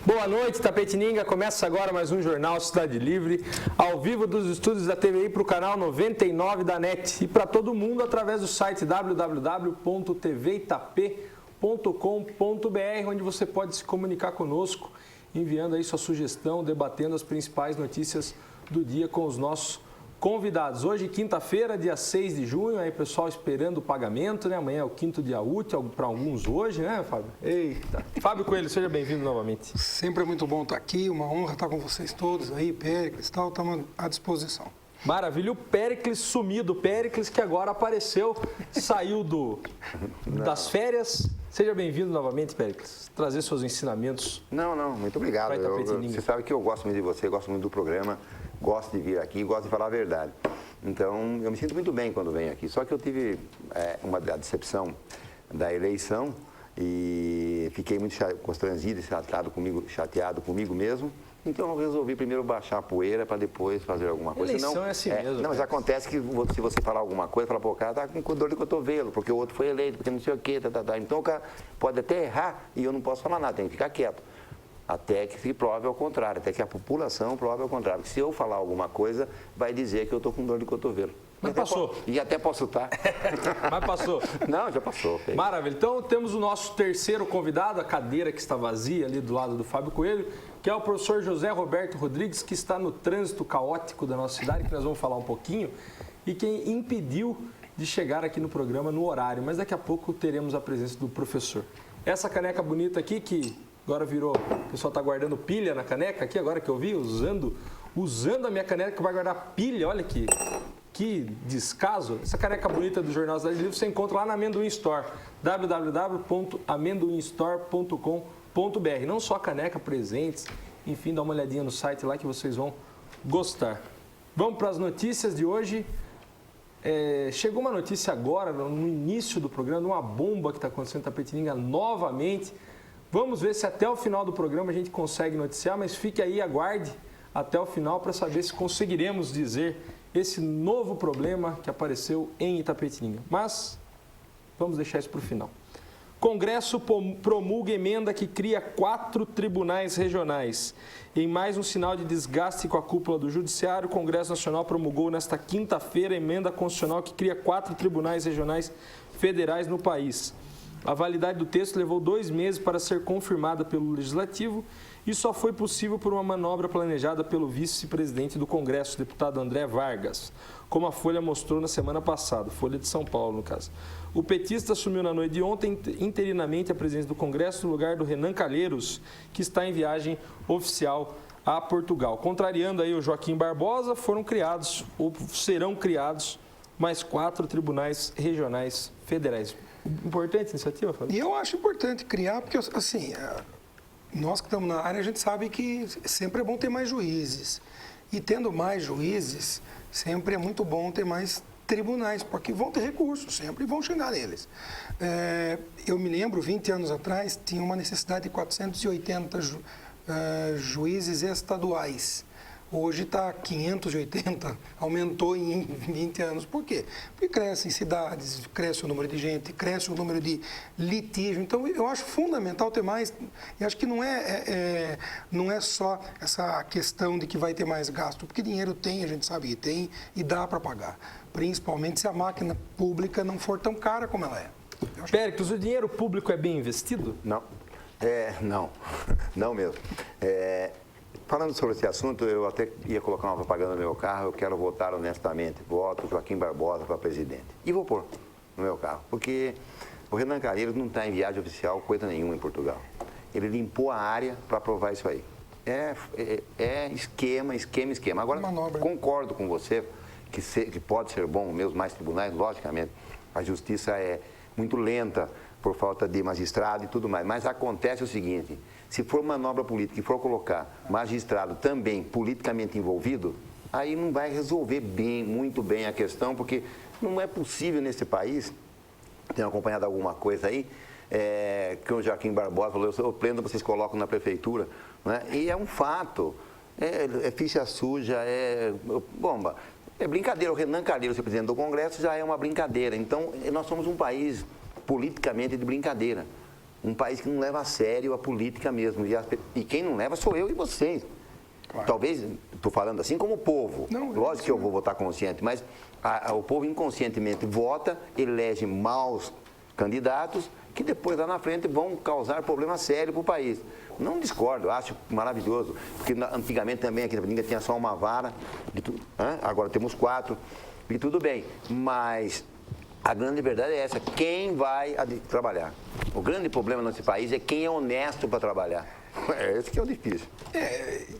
Boa noite, Tapetininga. Começa agora mais um Jornal Cidade Livre, ao vivo dos estúdios da TVI para o canal 99 da NET e para todo mundo através do site www.tvitap.com.br, onde você pode se comunicar conosco, enviando aí sua sugestão, debatendo as principais notícias do dia com os nossos convidados. Hoje, quinta-feira, dia 6 de junho, aí pessoal esperando o pagamento, né? Amanhã é o quinto dia útil, para alguns hoje, né, Fábio? Eita! Fábio Coelho, seja bem-vindo novamente. Sempre é muito bom estar aqui, uma honra estar com vocês todos aí, Péricles e tal, estamos à disposição. Maravilha, o Péricles sumido, o Péricles que agora apareceu, saiu das férias. Seja bem-vindo novamente, Péricles, trazer seus ensinamentos. Não, muito obrigado. Você sabe que eu gosto muito de você, gosto muito do programa, gosto de vir aqui, gosto de falar a verdade. Então, eu me sinto muito bem quando venho aqui. Só que eu tive uma decepção da eleição e fiquei muito constrangido e chateado comigo mesmo. Então, eu resolvi primeiro baixar a poeira para depois fazer alguma coisa. Eleição é assim mesmo. Não, mas acontece que se você falar alguma coisa, fala, pô, o cara tá com dor de cotovelo, porque o outro foi eleito, porque não sei o quê, Então, o cara pode até errar e eu não posso falar nada, tem que ficar quieto. Até que se prove ao contrário, até que a população prove ao contrário. Porque se eu falar alguma coisa, vai dizer que eu estou com dor de cotovelo. Mas passou. E até posso estar. Mas passou. Não, já passou. Okay. Maravilha. Então, temos o nosso terceiro convidado, a cadeira que está vazia ali do lado do Fábio Coelho, que é o professor José Roberto Rodrigues, que está no trânsito caótico da nossa cidade, que nós vamos falar um pouquinho, e quem impediu de chegar aqui no programa no horário. Mas daqui a pouco teremos a presença do professor. Essa caneca bonita aqui, que agora virou, o pessoal está guardando pilha na caneca aqui, agora que eu vi, usando a minha caneca que vai guardar pilha, olha que descaso. Essa caneca bonita do Jornal Cidade Livre você encontra lá na Amendoim Store, www.amendoimstore.com.br. Não só caneca, presentes, enfim, dá uma olhadinha no site lá que vocês vão gostar. Vamos para as notícias de hoje. Chegou uma notícia agora, no início do programa, uma bomba que está acontecendo em Tapetininga novamente. Vamos ver se até o final do programa a gente consegue noticiar, mas fique aí, aguarde até o final para saber se conseguiremos dizer esse novo problema que apareceu em Itapetininga. Mas vamos deixar isso para o final. Congresso promulga emenda que cria 4 tribunais regionais. Em mais um sinal de desgaste com a cúpula do Judiciário, o Congresso Nacional promulgou nesta quinta-feira a emenda constitucional que cria 4 tribunais regionais federais no país. A validade do texto levou 2 meses para ser confirmada pelo Legislativo e só foi possível por uma manobra planejada pelo vice-presidente do Congresso, deputado André Vargas, como a Folha mostrou na semana passada, Folha de São Paulo, no caso. O petista assumiu na noite de ontem interinamente a presidência do Congresso no lugar do Renan Calheiros, que está em viagem oficial a Portugal. Contrariando aí o Joaquim Barbosa, foram criados, ou serão criados, mais 4 tribunais regionais federais. Importante iniciativa, Fábio? E eu acho importante criar, porque, assim, nós que estamos na área, a gente sabe que sempre é bom ter mais juízes. E tendo mais juízes, sempre é muito bom ter mais tribunais, porque vão ter recursos sempre e vão chegar neles. Eu me lembro, 20 anos atrás, tinha uma necessidade de 480 juízes estaduais. Hoje está 580, aumentou em 20 anos. Por quê? Porque crescem cidades, cresce o número de gente, cresce o número de litígio. Então, eu acho fundamental ter mais. E acho que não é só essa questão de que vai ter mais gasto, porque dinheiro tem, a gente sabe que tem, e dá para pagar. Principalmente se a máquina pública não for tão cara como ela é. Péricles, o dinheiro público é bem investido? Não. Não mesmo. Falando sobre esse assunto, eu até ia colocar uma propaganda no meu carro, eu quero votar honestamente, voto Joaquim Barbosa para presidente. E vou pôr no meu carro, porque o Renan Calheiros não está em viagem oficial, coisa nenhuma em Portugal. Ele limpou a área para aprovar isso aí. Esquema. Agora, concordo com você que pode ser bom mesmo, mais tribunais, logicamente. A justiça é muito lenta por falta de magistrado e tudo mais. Mas acontece o seguinte, se for manobra política e for colocar magistrado também politicamente envolvido, aí não vai resolver muito bem a questão, porque não é possível nesse país, tenho acompanhado alguma coisa aí, que o Joaquim Barbosa falou, eu pleno vocês colocam na prefeitura, né? E é um fato, é ficha suja, é bomba. É brincadeira, o Renan Calheiros ser presidente do Congresso já é uma brincadeira. Então, nós somos um país politicamente de brincadeira. um país que não leva a sério a política mesmo. E quem não leva sou eu e vocês. Claro. Talvez, estou falando assim como o povo. Não, lógico que eu vou votar consciente, mas o povo inconscientemente vota, elege maus candidatos que depois lá na frente vão causar problema sério para o país. Não discordo, acho maravilhoso, porque antigamente também aqui na Itapetininga tinha só uma vara, agora temos 4, e tudo bem, mas a grande verdade é essa, quem vai trabalhar? O grande problema nesse país é quem é honesto para trabalhar. É esse que é o difícil.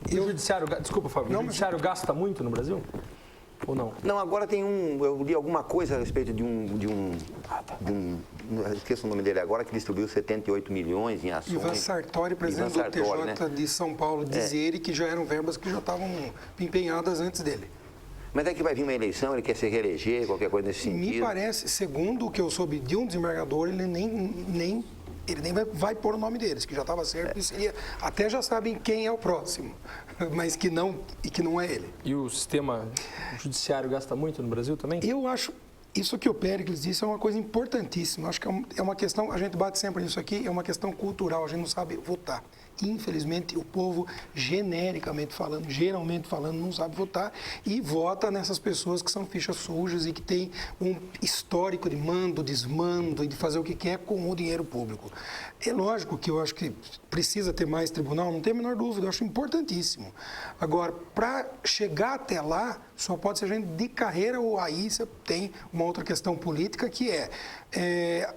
E o judiciário, desculpa, Fábio, o judiciário gasta muito no Brasil? Ou não? Não, agora tem eu li alguma coisa a respeito de um esqueço o nome dele agora, que distribuiu 78 milhões em ações. Ivan Sartori, presidente do TJ, né? De São Paulo, diz ele que já eram verbas que já estavam empenhadas antes dele. Mas é que vai vir uma eleição, ele quer se reeleger, qualquer coisa nesse sentido. Me parece, segundo o que eu soube de um desembargador, ele nem vai pôr o nome deles, que já estava certo, até já sabem quem é o próximo, mas que não é ele. E o sistema judiciário gasta muito no Brasil também? Eu acho, isso que o Péricles disse é uma coisa importantíssima, acho que é uma questão, a gente bate sempre nisso aqui, é uma questão cultural, a gente não sabe votar. Infelizmente, o povo, geralmente falando, não sabe votar e vota nessas pessoas que são fichas sujas e que têm um histórico de mando, desmando e de fazer o que quer com o dinheiro público. É lógico que eu acho que precisa ter mais tribunal, não tem a menor dúvida, eu acho importantíssimo. Agora, para chegar até lá, só pode ser gente de carreira ou aí você tem uma outra questão política que é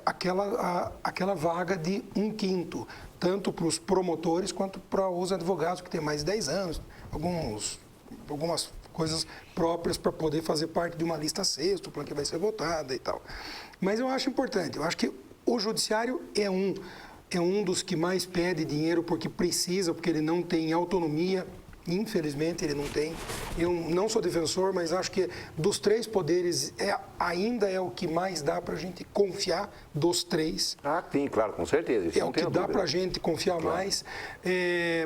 aquela vaga de 1/5, tanto para os promotores quanto para os advogados, que têm mais de 10 anos, algumas coisas próprias para poder fazer parte de uma lista sextupla que vai ser votada e tal. Mas eu acho importante, eu acho que o judiciário é um dos que mais pede dinheiro porque precisa, porque ele não tem autonomia. Infelizmente, ele não tem. Eu não sou defensor, mas acho que dos 3 poderes ainda é o que mais dá para a gente confiar dos 3. Ah, sim, claro, com certeza. Isso é o que dá para a gente confiar mais.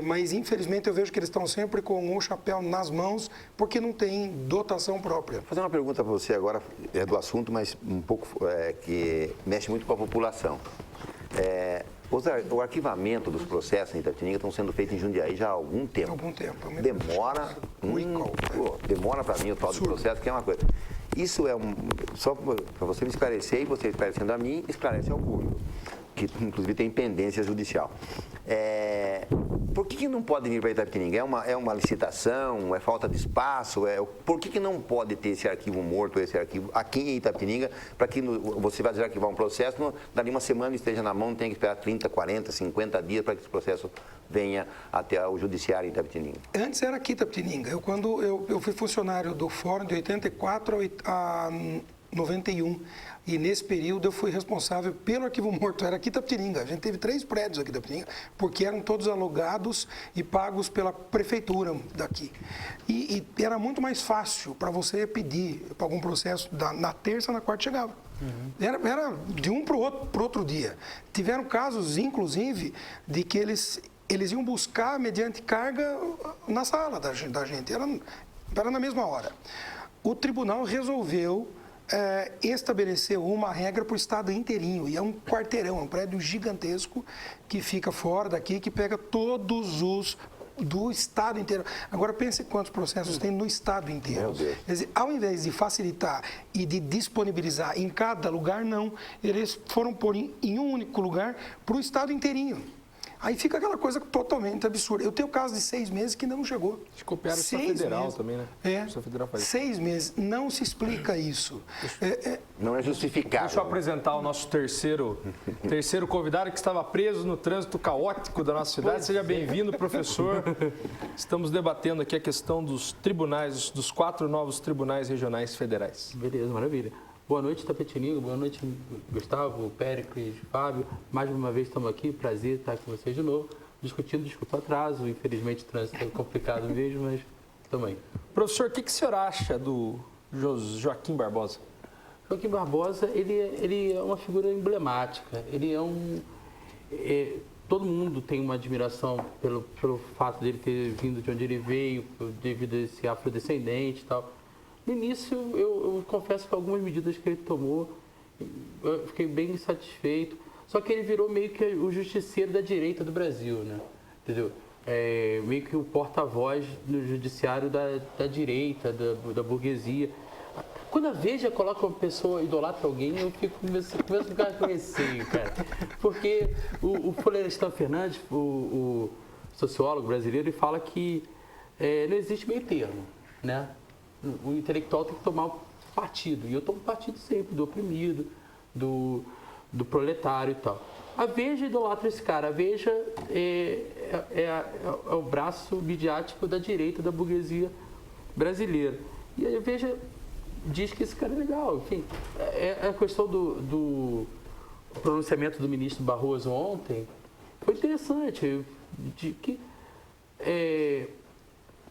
Mas, infelizmente, eu vejo que eles estão sempre com o chapéu nas mãos porque não tem dotação própria. Vou fazer uma pergunta para você agora, é do assunto, mas um pouco que mexe muito com a população. O arquivamento dos processos em Itapetininga estão sendo feitos em Jundiaí já há algum tempo. Demora para mim o tal do processo, que é uma coisa. Isso é só para você me esclarecer e você esclarecendo a mim, esclarece ao público, que inclusive tem pendência judicial. Por que não pode vir para Itapetininga? É uma licitação? É falta de espaço? Por que não pode ter esse arquivo morto, esse arquivo aqui em Itapetininga, para que você vai arquivar um processo, dali uma semana esteja na mão, tem que esperar 30, 40, 50 dias para que esse processo venha até o judiciário em Itapetininga? Antes era aqui em Itapetininga. Quando eu fui funcionário do Fórum de 84 a 91. E nesse período eu fui responsável pelo arquivo morto, era aqui em Itapetininga. A gente teve 3 prédios aqui em Itapetininga, porque eram todos alugados e pagos pela prefeitura daqui. E era muito mais fácil para você pedir para algum processo, na terça, na quarta chegava. Era de um para o outro dia. Tiveram casos, inclusive, de que eles iam buscar mediante carga na sala da gente. Era na mesma hora. O tribunal resolveu estabeleceu uma regra para o estado inteirinho, e é um quarteirão, é um prédio gigantesco que fica fora daqui, que pega todos os do estado inteiro. Agora pense quantos processos tem no estado inteiro. Quer dizer, ao invés de facilitar e de disponibilizar em cada lugar, não, eles foram pôr em um único lugar para o estado inteirinho. Aí fica aquela coisa totalmente absurda. Eu tenho caso de 6 meses que ainda não chegou. Acho que copiaram o Federal meses. Também, né? O Federal faz 6 meses. Não se explica isso. Não é justificável. Deixa eu apresentar o nosso terceiro convidado que estava preso no trânsito caótico da nossa cidade. Seja bem-vindo, professor. Estamos debatendo aqui a questão dos tribunais, dos 4 novos tribunais regionais federais. Beleza, maravilha. Boa noite, Itapetininga. Boa noite, Gustavo, Péricles, Fábio. Mais uma vez estamos aqui. Prazer estar com vocês de novo. Discutindo, desculpa o atraso. Infelizmente, o trânsito é complicado mesmo, mas também. Professor, o que o senhor acha do Joaquim Barbosa? Joaquim Barbosa, ele é uma figura emblemática. Ele todo mundo tem uma admiração pelo fato dele ter vindo de onde ele veio, devido a esse afrodescendente e tal. No início, eu confesso que algumas medidas que ele tomou, eu fiquei bem insatisfeito. Só que ele virou meio que o justiceiro da direita do Brasil, né? Entendeu? Meio que o porta-voz no judiciário da direita, da burguesia. Quando a Veja coloca uma pessoa, idolatra alguém, eu começo a ficar com receio, cara. Porque o Florestan Fernandes, o sociólogo brasileiro, ele fala que não existe meio termo, né? O intelectual tem que tomar um partido. E eu tomo partido sempre, do oprimido, do proletário e tal. A Veja idolatra esse cara. A Veja é o braço midiático da direita, da burguesia brasileira. E a Veja diz que esse cara é legal. Enfim, a questão do pronunciamento do ministro Barroso ontem foi interessante.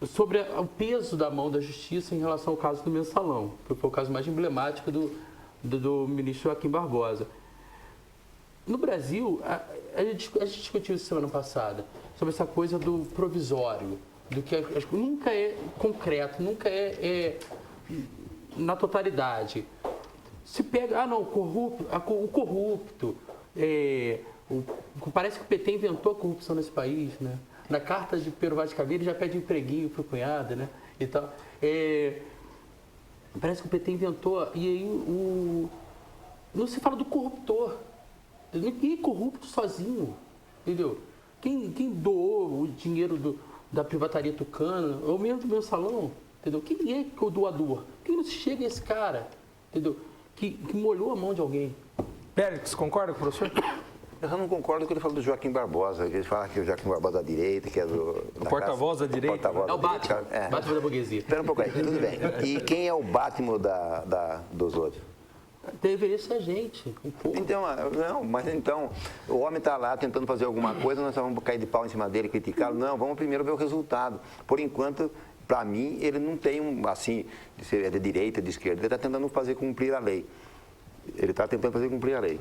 Sobre o peso da mão da justiça em relação ao caso do Mensalão, que foi o caso mais emblemático do ministro Joaquim Barbosa. No Brasil, a gente discutiu isso semana passada, sobre essa coisa do provisório, do que nunca é concreto, nunca é na totalidade. Se pega, o corrupto, parece que o PT inventou a corrupção nesse país, né? Na carta de Pero Vaz de Caveira já pede empreguinho para o cunhado, né? E tal. Parece que o PT inventou, e aí não se fala do corruptor. Ninguém é corrupto sozinho, entendeu? Quem doou o dinheiro da privataria Tucana, ou mesmo do Mensalão, entendeu? Quem é o doador? Quem não chega a esse cara, entendeu? Que molhou a mão de alguém. Pérez, concorda com o professor? Eu não concordo com o que ele falou do Joaquim Barbosa, que ele fala que o Joaquim Barbosa é da direita, que é o porta-voz da direita. É o Batman, Batman da burguesia. Espera um pouco aí, tudo bem. E quem é o Batman dos outros? Deveria ser a gente, o povo. Então, o homem está lá tentando fazer alguma coisa, nós vamos cair de pau em cima dele, criticá-lo. Não, vamos primeiro ver o resultado. Por enquanto, para mim, ele não tem de ser de direita, de esquerda, ele está tentando fazer cumprir a lei. Ele está tentando fazer cumprir a lei,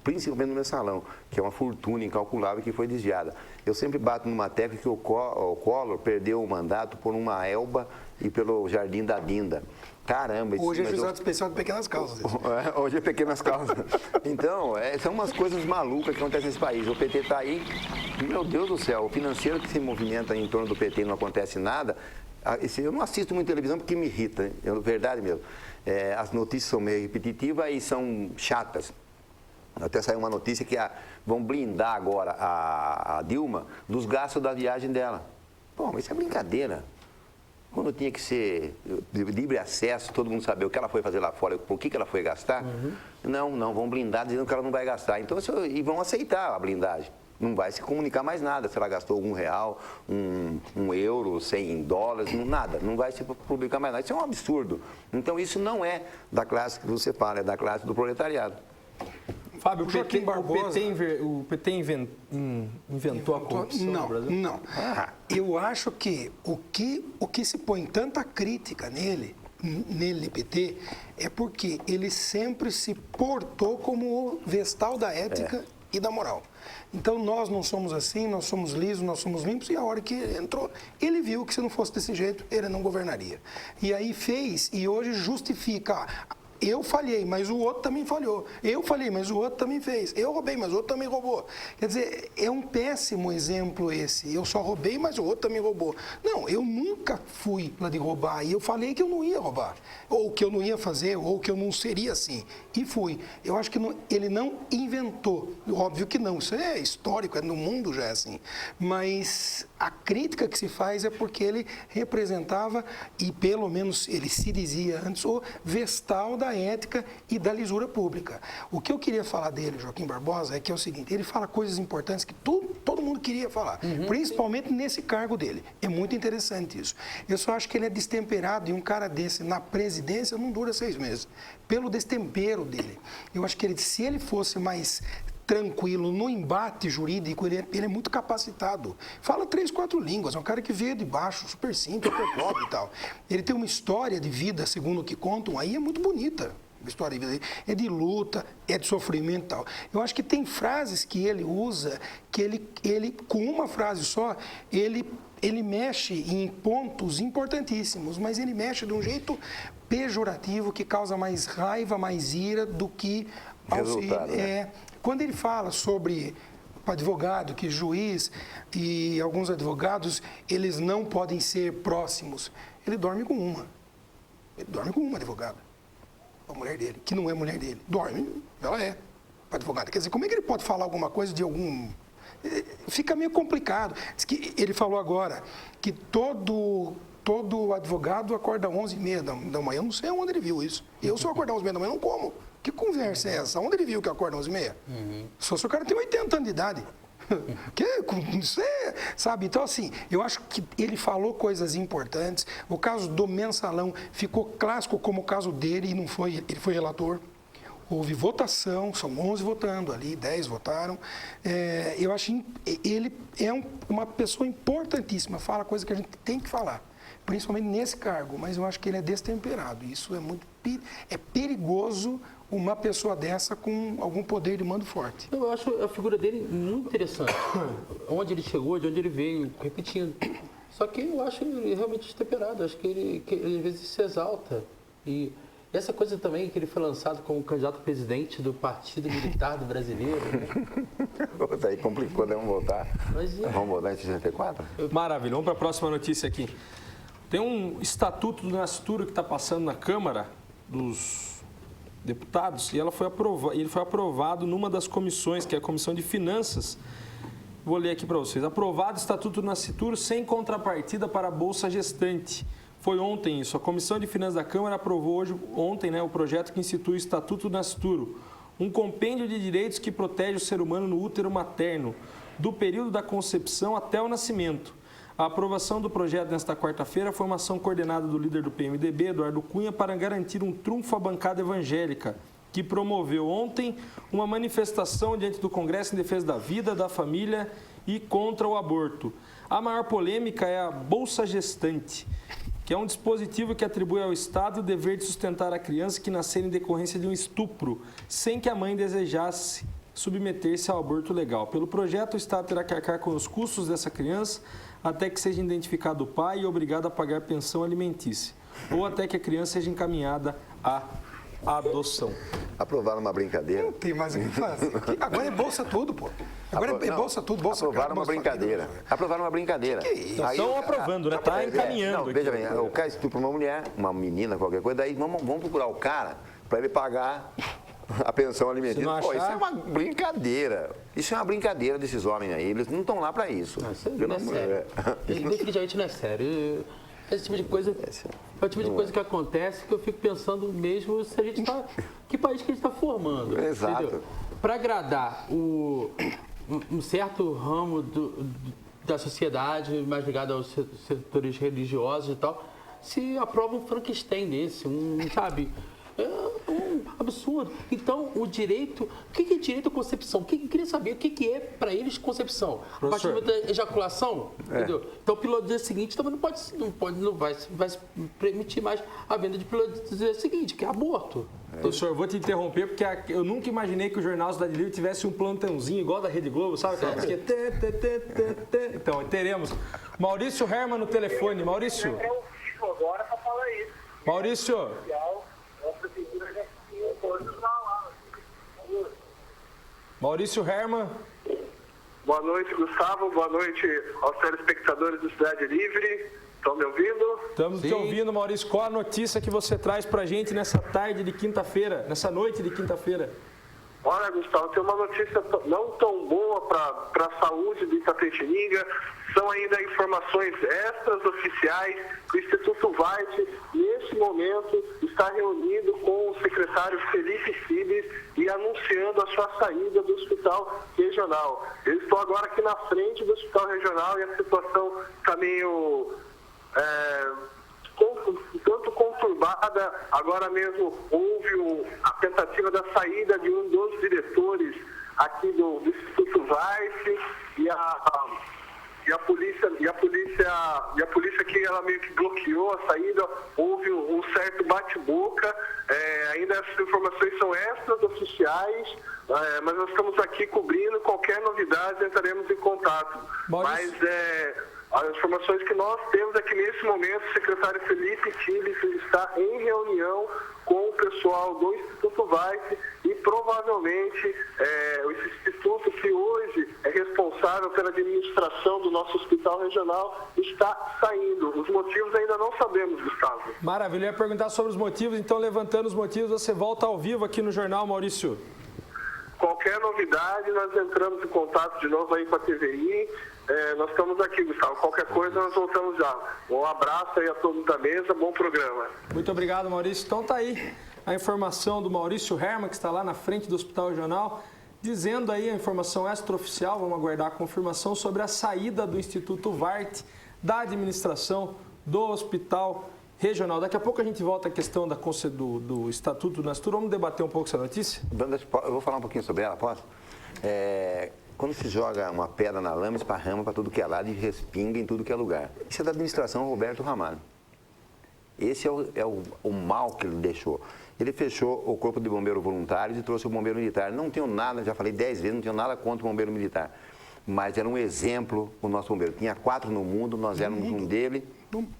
principalmente no Mensalão, que é uma fortuna incalculável que foi desviada. Eu sempre bato numa tecla que o Collor perdeu o mandato por uma Elba e pelo Jardim da Dinda. Caramba, hoje é juizado especial de pequenas causas. Hoje é pequenas causas. Então, são umas coisas malucas que acontecem nesse país. O PT está aí, meu Deus do céu, o financeiro que se movimenta em torno do PT e não acontece nada. Eu não assisto muito televisão porque me irrita, verdade mesmo. As notícias são meio repetitivas e são chatas. Até saiu uma notícia que vão blindar agora a Dilma dos gastos da viagem dela. Bom, isso é brincadeira. Quando tinha que ser de livre acesso, todo mundo saber o que ela foi fazer lá fora, por que ela foi gastar, não, vão blindar dizendo que ela não vai gastar. Então, e vão aceitar a blindagem. Não vai se comunicar mais nada, se ela gastou R$1, €1, $100, nada. Não vai se publicar mais nada. Isso é um absurdo. Então, isso não é da classe que você fala, é da classe do proletariado. Fábio, o PT inventou a corrupção no Brasil? Não. Eu acho que o que se põe tanta crítica nele, PT, é porque ele sempre se portou como o vestal da ética e da moral. Então, nós não somos assim, nós somos lisos, nós somos limpos, e a hora que entrou, ele viu que se não fosse desse jeito, ele não governaria. E aí fez, e hoje justifica. Eu falhei, mas o outro também falhou. Eu falhei, mas o outro também fez. Eu roubei, mas o outro também roubou. Quer dizer, é um péssimo exemplo esse. Eu só roubei, mas o outro também roubou. Não, eu nunca fui lá de roubar. E eu falei que eu não ia roubar. Ou que eu não ia fazer, ou que eu não seria assim. E fui. Eu acho que ele não inventou. Óbvio que não. Isso é histórico, no mundo já é assim. Mas a crítica que se faz é porque ele representava, e pelo menos ele se dizia antes, o vestal da ética e da lisura pública. O que eu queria falar dele, Joaquim Barbosa, é que é o seguinte, ele fala coisas importantes que todo mundo queria falar, principalmente nesse cargo dele. É muito interessante isso. Eu só acho que ele é destemperado e um cara desse na presidência não dura 6 meses, pelo destempero dele. Eu acho que se ele fosse mais tranquilo no embate jurídico, ele é muito capacitado. Fala 3, 4 línguas, é um cara que veio de baixo, super simples, super pobre e tal. Ele tem uma história de vida, segundo o que contam, aí é muito bonita. A história de vida dele é de luta, é de sofrimento e tal. Eu acho que tem frases que ele usa, que ele com uma frase só, ele mexe em pontos importantíssimos, mas ele mexe de um jeito pejorativo que causa mais raiva, mais ira do que resultado, né? Quando ele fala sobre advogado, que juiz e alguns advogados, eles não podem ser próximos, ele dorme com uma. Ele dorme com uma advogada, a mulher dele, que não é mulher dele. Dorme, ela é advogada. Quer dizer, como é que ele pode falar alguma coisa de algum... Fica meio complicado. Diz que ele falou agora que todo advogado acorda às 11h30 da manhã. Eu não sei onde ele viu isso. Eu, se eu acordar às 11h30 da manhã, eu não como. Que conversa é essa? Onde ele viu que eu acordo às 11h30? Só se o cara tem 80 anos de idade. Sabe? Então, assim, eu acho que ele falou coisas importantes. O caso do mensalão ficou clássico como o caso dele, e não foi, ele foi relator. Houve votação, são 11 votando ali, 10 votaram. Eu acho que ele é uma pessoa importantíssima, fala coisa que a gente tem que falar, principalmente nesse cargo, mas eu acho que ele é destemperado. Isso é muito perigoso, uma pessoa dessa com algum poder de mando forte. Eu acho a figura dele muito interessante. Onde ele chegou, de onde ele veio, repetindo. Só que eu acho ele realmente destemperado. Acho que ele às vezes se exalta. E essa coisa também que ele foi lançado como candidato a presidente do Partido Militar do Brasileiro. Né? Daí complicou, vamos voltar. Vamos voltar em 64? Maravilha, vamos para a próxima notícia aqui. Tem um estatuto do Nascituro que está passando na Câmara dos Deputados e ele foi aprovado numa das comissões, que é a Comissão de Finanças. Vou ler aqui para vocês. Aprovado o Estatuto do Nascituro sem contrapartida para a Bolsa Gestante. Foi ontem isso. A Comissão de Finanças da Câmara aprovou ontem, o projeto que institui o Estatuto do Nascituro, um compêndio de direitos que protege o ser humano no útero materno, do período da concepção até o nascimento. A aprovação do projeto nesta quarta-feira foi uma ação coordenada do líder do PMDB, Eduardo Cunha, para garantir um trunfo à bancada evangélica, que promoveu ontem uma manifestação diante do Congresso em defesa da vida, da família e contra o aborto. A maior polêmica é a Bolsa Gestante, que é um dispositivo que atribui ao Estado o dever de sustentar a criança que nascer em decorrência de um estupro, sem que a mãe desejasse submeter-se ao aborto legal. Pelo projeto, o Estado terá que arcar com os custos dessa criança até que seja identificado o pai e obrigado a pagar pensão alimentícia, ou até que a criança seja encaminhada à adoção. Aprovaram uma brincadeira. Não tem mais o que fazer. Agora é bolsa tudo, pô. Agora é bolsa tudo, bolsa aprovaram uma brincadeira. Aprovaram uma brincadeira. Que é isso? Estão aprovando, né? Está encaminhando. Não, veja bem, o cara estupra uma mulher, uma menina, qualquer coisa, daí vamos procurar o cara para ele pagar a pensão alimentícia. Pô, isso é uma brincadeira. Isso é uma brincadeira desses homens aí. Eles não estão lá para isso. Isso não é sério. Definitivamente não é sério. Esse tipo de coisa é o tipo de coisa que acontece que eu fico pensando mesmo se a gente está... Que país que a gente está formando? Exato. Para agradar um certo ramo da sociedade, mais ligado aos setores religiosos e tal, se aprova um Frankenstein desse, sabe... É um absurdo. Então, o direito... O que é direito à concepção? Queria saber o que é para eles concepção. A partir do momento da ejaculação, entendeu? Então, pelo dia seguinte também não vai se permitir mais a venda de pelo dia seguinte, que é aborto. Professor, eu vou te interromper porque eu nunca imaginei que o Jornal Cidade Livre tivesse um plantãozinho igual da Rede Globo, sabe? Então, teremos Maurício Herman no telefone. Maurício. Agora para falar isso. Maurício. Maurício Herman. Boa noite, Gustavo. Boa noite aos telespectadores do Cidade Livre. Estão me ouvindo? Estamos te ouvindo, Maurício. Qual a notícia que você traz para a gente nessa tarde de quinta-feira, nessa noite de quinta-feira? Olha, Gustavo, tem uma notícia não tão boa para a saúde de Itapetininga. São ainda informações extras oficiais que o Instituto White, neste momento, está reunido com o secretário Felipe Cibes e anunciando a sua saída do Hospital Regional. Eu estou agora aqui na frente do Hospital Regional e a situação está meio... tanto conturbada. Agora mesmo houve a tentativa da saída de um dos diretores aqui do Instituto Weiss e e a polícia que ela meio que bloqueou a saída, houve um certo bate-boca. Ainda essas informações são extras oficiais, mas nós estamos aqui cobrindo. Qualquer novidade entraremos em contato. Mas as informações que nós temos é que nesse momento o secretário Felipe Tiles está em reunião com o pessoal do Instituto Weiss e provavelmente esse instituto que hoje é responsável pela administração do nosso hospital regional está saindo. Os motivos ainda não sabemos, Gustavo. Maravilha, eu ia perguntar sobre os motivos, então levantando os motivos, você volta ao vivo aqui no Jornal, Maurício. Qualquer novidade, nós entramos em contato de novo aí com a TVI. Nós estamos aqui, Gustavo. Qualquer coisa, nós voltamos já. Um abraço aí a todos da mesa, bom programa. Muito obrigado, Maurício. Então tá aí a informação do Maurício Herman, que está lá na frente do Hospital Regional, dizendo aí a informação extraoficial, vamos aguardar a confirmação sobre a saída do Instituto Wart da administração do Hospital Regional. Daqui a pouco a gente volta à questão do Estatuto do Nastur. Vamos debater um pouco essa notícia? Eu vou falar um pouquinho sobre ela, posso? Quando se joga uma pedra na lama, esparrama para tudo que é lado e respinga em tudo que é lugar. Isso é da administração Roberto Ramalho. Esse é o mal que ele deixou. Ele fechou o Corpo de Bombeiro Voluntários e trouxe o Bombeiro Militar. Não tenho nada, já falei 10 vezes, não tenho nada contra o Bombeiro Militar. Mas era um exemplo o nosso bombeiro. Tinha 4 no mundo, nós éramos um dele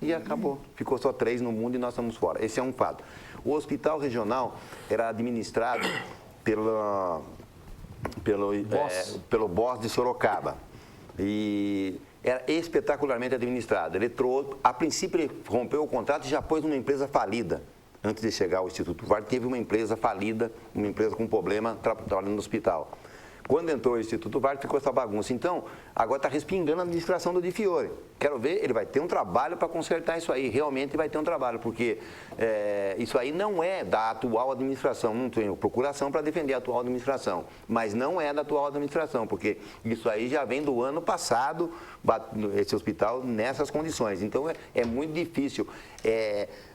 e acabou. Ficou só 3 no mundo e nós estamos fora. Esse é um fato. O Hospital Regional era administrado pelo boss de Sorocaba. E era espetacularmente administrado. Ele trouxe, a princípio ele rompeu o contrato e já pôs numa empresa falida. Antes de chegar ao Instituto Wart, teve uma empresa falida, uma empresa com problema trabalhando no hospital. Quando entrou o Instituto Wart, ficou essa bagunça. Então, agora está respingando a administração do Di Fiore. Quero ver, ele vai ter um trabalho para consertar isso aí. Realmente vai ter um trabalho, porque isso aí não é da atual administração. Não tenho procuração para defender a atual administração, mas não é da atual administração, porque isso aí já vem do ano passado, esse hospital nessas condições. Então, é muito difícil.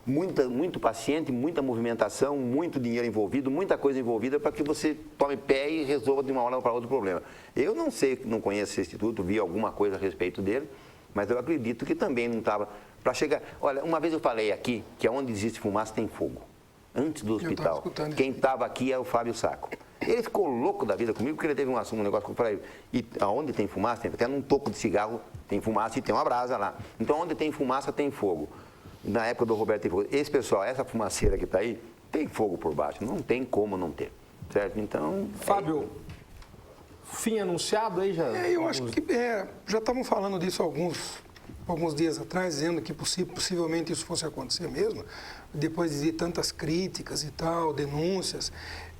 Muito paciente, muita movimentação, muito dinheiro envolvido, muita coisa envolvida para que você tome pé e resolva de uma hora para outra o problema. Eu não sei, não conheço esse instituto, vi alguma coisa a respeito dele, mas eu acredito que também não estava para chegar. Olha, uma vez eu falei aqui que onde existe fumaça tem fogo. Antes do hospital, quem estava aqui é o Fábio Sacco. Ele ficou louco da vida comigo porque ele teve um negócio que eu falei, e aonde tem fumaça, tem até num toco de cigarro, tem fumaça e tem uma brasa lá. Então, onde tem fumaça, tem fogo. Na época do Roberto tem fogo. Esse pessoal, essa fumaceira que está aí, tem fogo por baixo. Não tem como não ter. Certo? Então. Fábio, fim anunciado aí já? Eu acho que já estavam falando disso alguns dias atrás, dizendo que possivelmente isso fosse acontecer mesmo, depois de tantas críticas e tal, denúncias.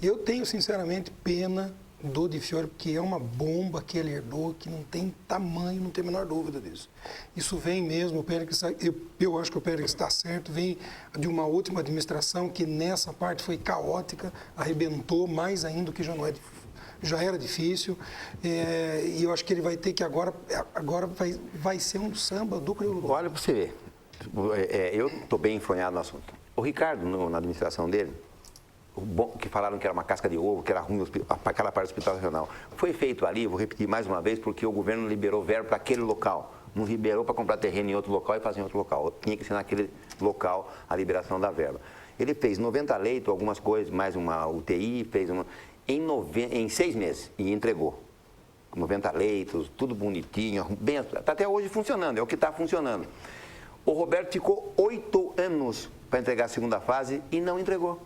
Eu tenho, sinceramente, pena do Di Fiore, porque é uma bomba que ele herdou, que não tem tamanho, não tem a menor dúvida disso. Isso vem mesmo, eu acho que o Pérez está certo, vem de uma última administração que nessa parte foi caótica, arrebentou mais ainda, que já era difícil, e eu acho que ele vai ter que agora vai ser um samba do crioulo. Olha para você ver, eu estou bem enfronhado no assunto. O Ricardo, na administração dele, que falaram que era uma casca de ovo, que era ruim aquela parte do hospital regional. Foi feito ali, vou repetir mais uma vez, porque o governo liberou verbo para aquele local. Não liberou para comprar terreno em outro local e fazer em outro local. Tinha que ser naquele local a liberação da verba. Ele fez 90 leitos, algumas coisas, mais uma UTI, fez em 6 meses e entregou. 90 leitos, tudo bonitinho, bem, está até hoje funcionando, é o que está funcionando. O Roberto ficou 8 anos para entregar a segunda fase e não entregou.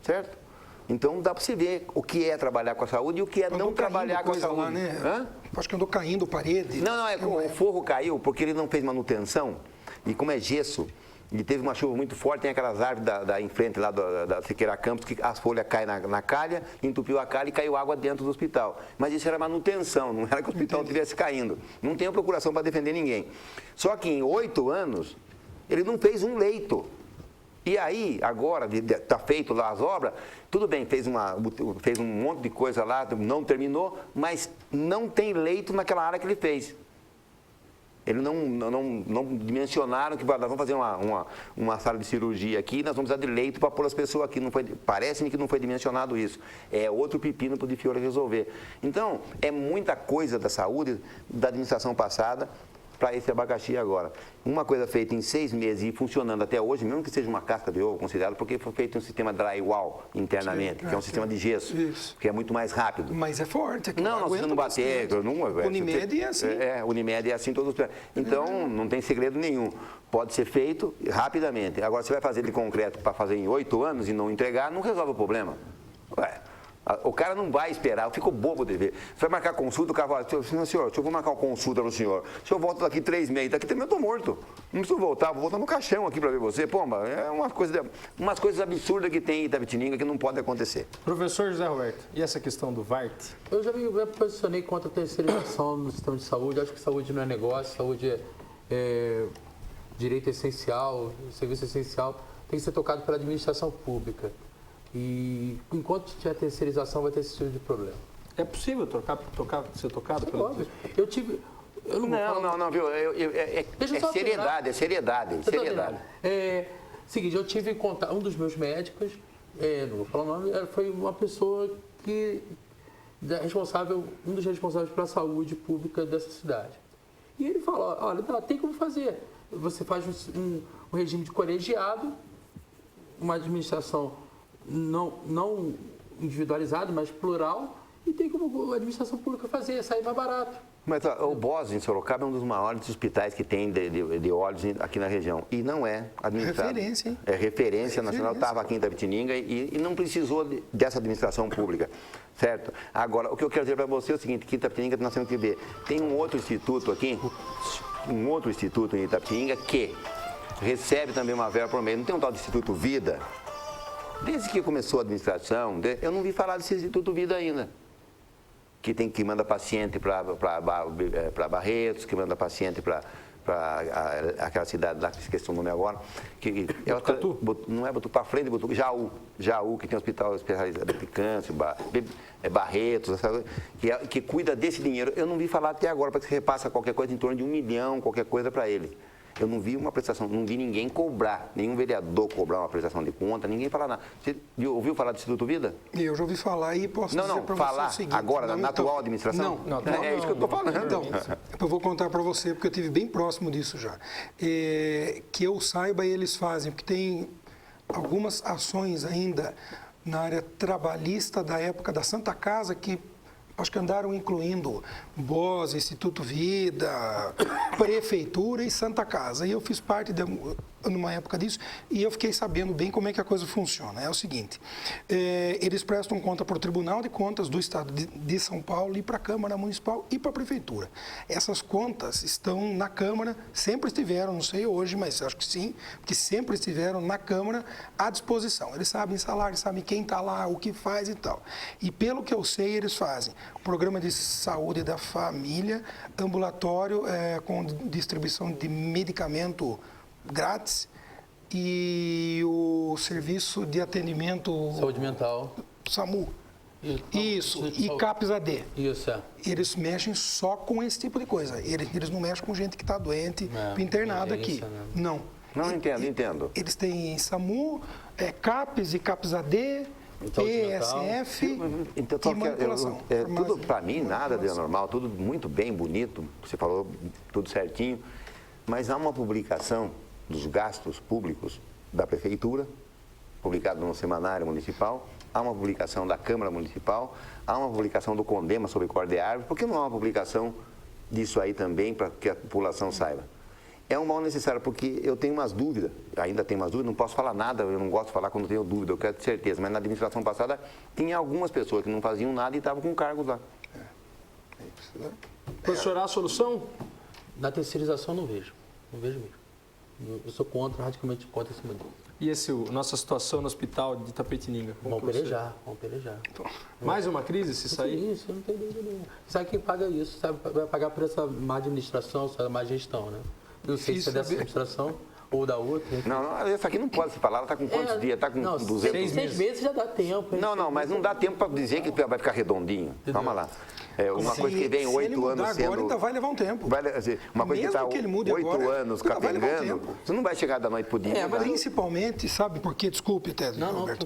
Certo? Então dá para você ver o que é trabalhar com a saúde e o que é não trabalhar com a saúde. Lá, né? Acho que andou caindo parede. O forro caiu porque ele não fez manutenção e como é gesso, e teve uma chuva muito forte, tem aquelas árvores em frente lá da Siqueira Campos, que as folhas caem na calha, entupiu a calha e caiu água dentro do hospital. Mas isso era manutenção, não era que o hospital estivesse caindo. Não tenho procuração para defender ninguém. Só que em 8 anos, ele não fez um leito. E aí, agora, está feito lá as obras, tudo bem, fez um monte de coisa lá, não terminou, mas não tem leito naquela área que ele fez. Eles não dimensionaram que nós vamos fazer uma sala de cirurgia aqui, nós vamos precisar de leito para pôr as pessoas aqui. Parece-me que não foi dimensionado isso. É outro pepino para o de Fiore resolver. Então, é muita coisa da saúde da administração passada para esse abacaxi agora. Uma coisa feita em 6 meses e funcionando até hoje, mesmo que seja uma casca de ovo considerado, porque foi feito um sistema drywall internamente, que é um sistema de gesso, que é muito mais rápido. Mas é forte. Não, se não bater... Unimed é assim. Unimed é assim todos os... Então, não tem segredo nenhum. Pode ser feito rapidamente. Agora, se vai fazer de concreto para fazer em 8 anos e não entregar, não resolve o problema. Ué, o cara não vai esperar, eu fico bobo de ver. Você vai marcar consulta, o cara fala, senhor, eu vou marcar uma consulta para o senhor. Se eu volto daqui 3 meses, daqui 3 meses eu estou morto. Não preciso voltar, vou voltar no caixão aqui para ver você. Pomba, é umas coisas absurdas que tem em Itapetininga que não pode acontecer. Professor José Roberto, e essa questão do VART? Eu já me posicionei contra a terceirização no sistema de saúde. Acho que saúde não é negócio, saúde é direito essencial, serviço essencial. Tem que ser tocado pela administração pública. E enquanto tiver terceirização, vai ter esse tipo de problema. É possível ser tocado pelo... Óbvio. Eu não vou falar... Não, viu? É seriedade, é seriedade. Seguinte, eu tive contato, um dos meus médicos, não vou falar o nome, foi uma pessoa que um dos responsáveis pela saúde pública dessa cidade. E ele falou, olha, tem como fazer. Você faz um regime de colegiado, uma administração não individualizada, mas plural, e tem como a administração pública fazer, sair mais barato. Mas o BOS em Sorocaba é um dos maiores hospitais que tem de olhos aqui na região. E não é administrado. Referência, hein? É referência nacional. Estava aqui em Itapetininga e não precisou dessa administração pública. Certo? Agora, o que eu quero dizer para você é o seguinte, que em Itapetininga nós temos que ver. Tem um outro instituto aqui, em Itapetininga, que recebe também uma verba por mês. Não tem um tal de Instituto Vida? Desde que começou a administração, eu não vi falar desse Instituto Vida ainda. Que manda paciente para Barretos, que manda paciente para aquela cidade lá, que esqueci o nome agora. Não é Botucatu, para frente de Botucatu, Jaú, que tem um hospital especializado de câncer, Barretos, que cuida desse dinheiro. Eu não vi falar até agora, para que se repassa qualquer coisa em torno de 1 milhão, qualquer coisa para ele. Eu não vi uma prestação, não vi ninguém cobrar, nenhum vereador cobrar uma prestação de conta, ninguém falar nada. Você ouviu falar do Instituto Vida? Eu já ouvi falar e posso dizer para você o seguinte... agora, na atual administração? Não, é isso que eu estou falando. Então, eu vou contar para você, porque eu estive bem próximo disso já. Que eu saiba, eles fazem, porque tem algumas ações ainda na área trabalhista da época da Santa Casa que... Acho que andaram incluindo BOS, Instituto Vida, Prefeitura e Santa Casa. E eu fiz parte numa época disso e eu fiquei sabendo bem como é que a coisa funciona. É o seguinte, eles prestam conta para o Tribunal de Contas do Estado de São Paulo e para a Câmara Municipal e para a Prefeitura. Essas contas estão na Câmara, sempre estiveram, não sei hoje, mas acho que sim, porque sempre estiveram na Câmara à disposição. Eles sabem salário, sabem quem está lá, o que faz e tal. E pelo que eu sei, eles fazem programa de saúde da família, ambulatório com distribuição de medicamento grátis e o serviço de atendimento... Saúde mental. SAMU. Isso, e CAPS AD. Isso, Eles mexem só com esse tipo de coisa. Eles não mexem com gente que está doente, internada aqui. Não. Não, entendo. Eles têm SAMU, CAPS e CAPS AD... PSF e manipulação. Tudo, para mim, nada de anormal, tudo muito bem, bonito, você falou tudo certinho, mas há uma publicação dos gastos públicos da Prefeitura, publicado no Semanário Municipal, há uma publicação da Câmara Municipal, há uma publicação do CONDEMA sobre corte de árvore, por que não há uma publicação disso aí também para que a população saiba? É um mal necessário, porque eu tenho umas dúvidas, ainda tenho umas dúvidas, não posso falar nada, eu não gosto de falar quando tenho dúvida, eu quero ter certeza, mas na administração passada tinha algumas pessoas que não faziam nada e estavam com cargos lá. Professor, há a solução? Na terceirização não vejo mesmo. Eu sou radicalmente contra esse modelo. E nossa situação no hospital de Itapetininga? Vamos pelejar. Mais uma crise se sair? Isso, não tem dúvida nenhuma. Sabe quem paga isso? Vai pagar por essa má administração, essa má gestão, né? Eu sei se é dessa administração ou da outra. Não, essa aqui não pode se falar, ela está com quantos dias? Está com não, 200 6 meses já dá tempo. hein? Não, mas não dá tempo para dizer que vai ficar redondinho. Calma lá. É uma coisa que vem 8 anos sendo... agora ainda vai levar um tempo. Uma coisa que está 8 anos capengando, você não vai chegar da noite para o dia. Principalmente, sabe por quê? Desculpe, Ted, Roberto.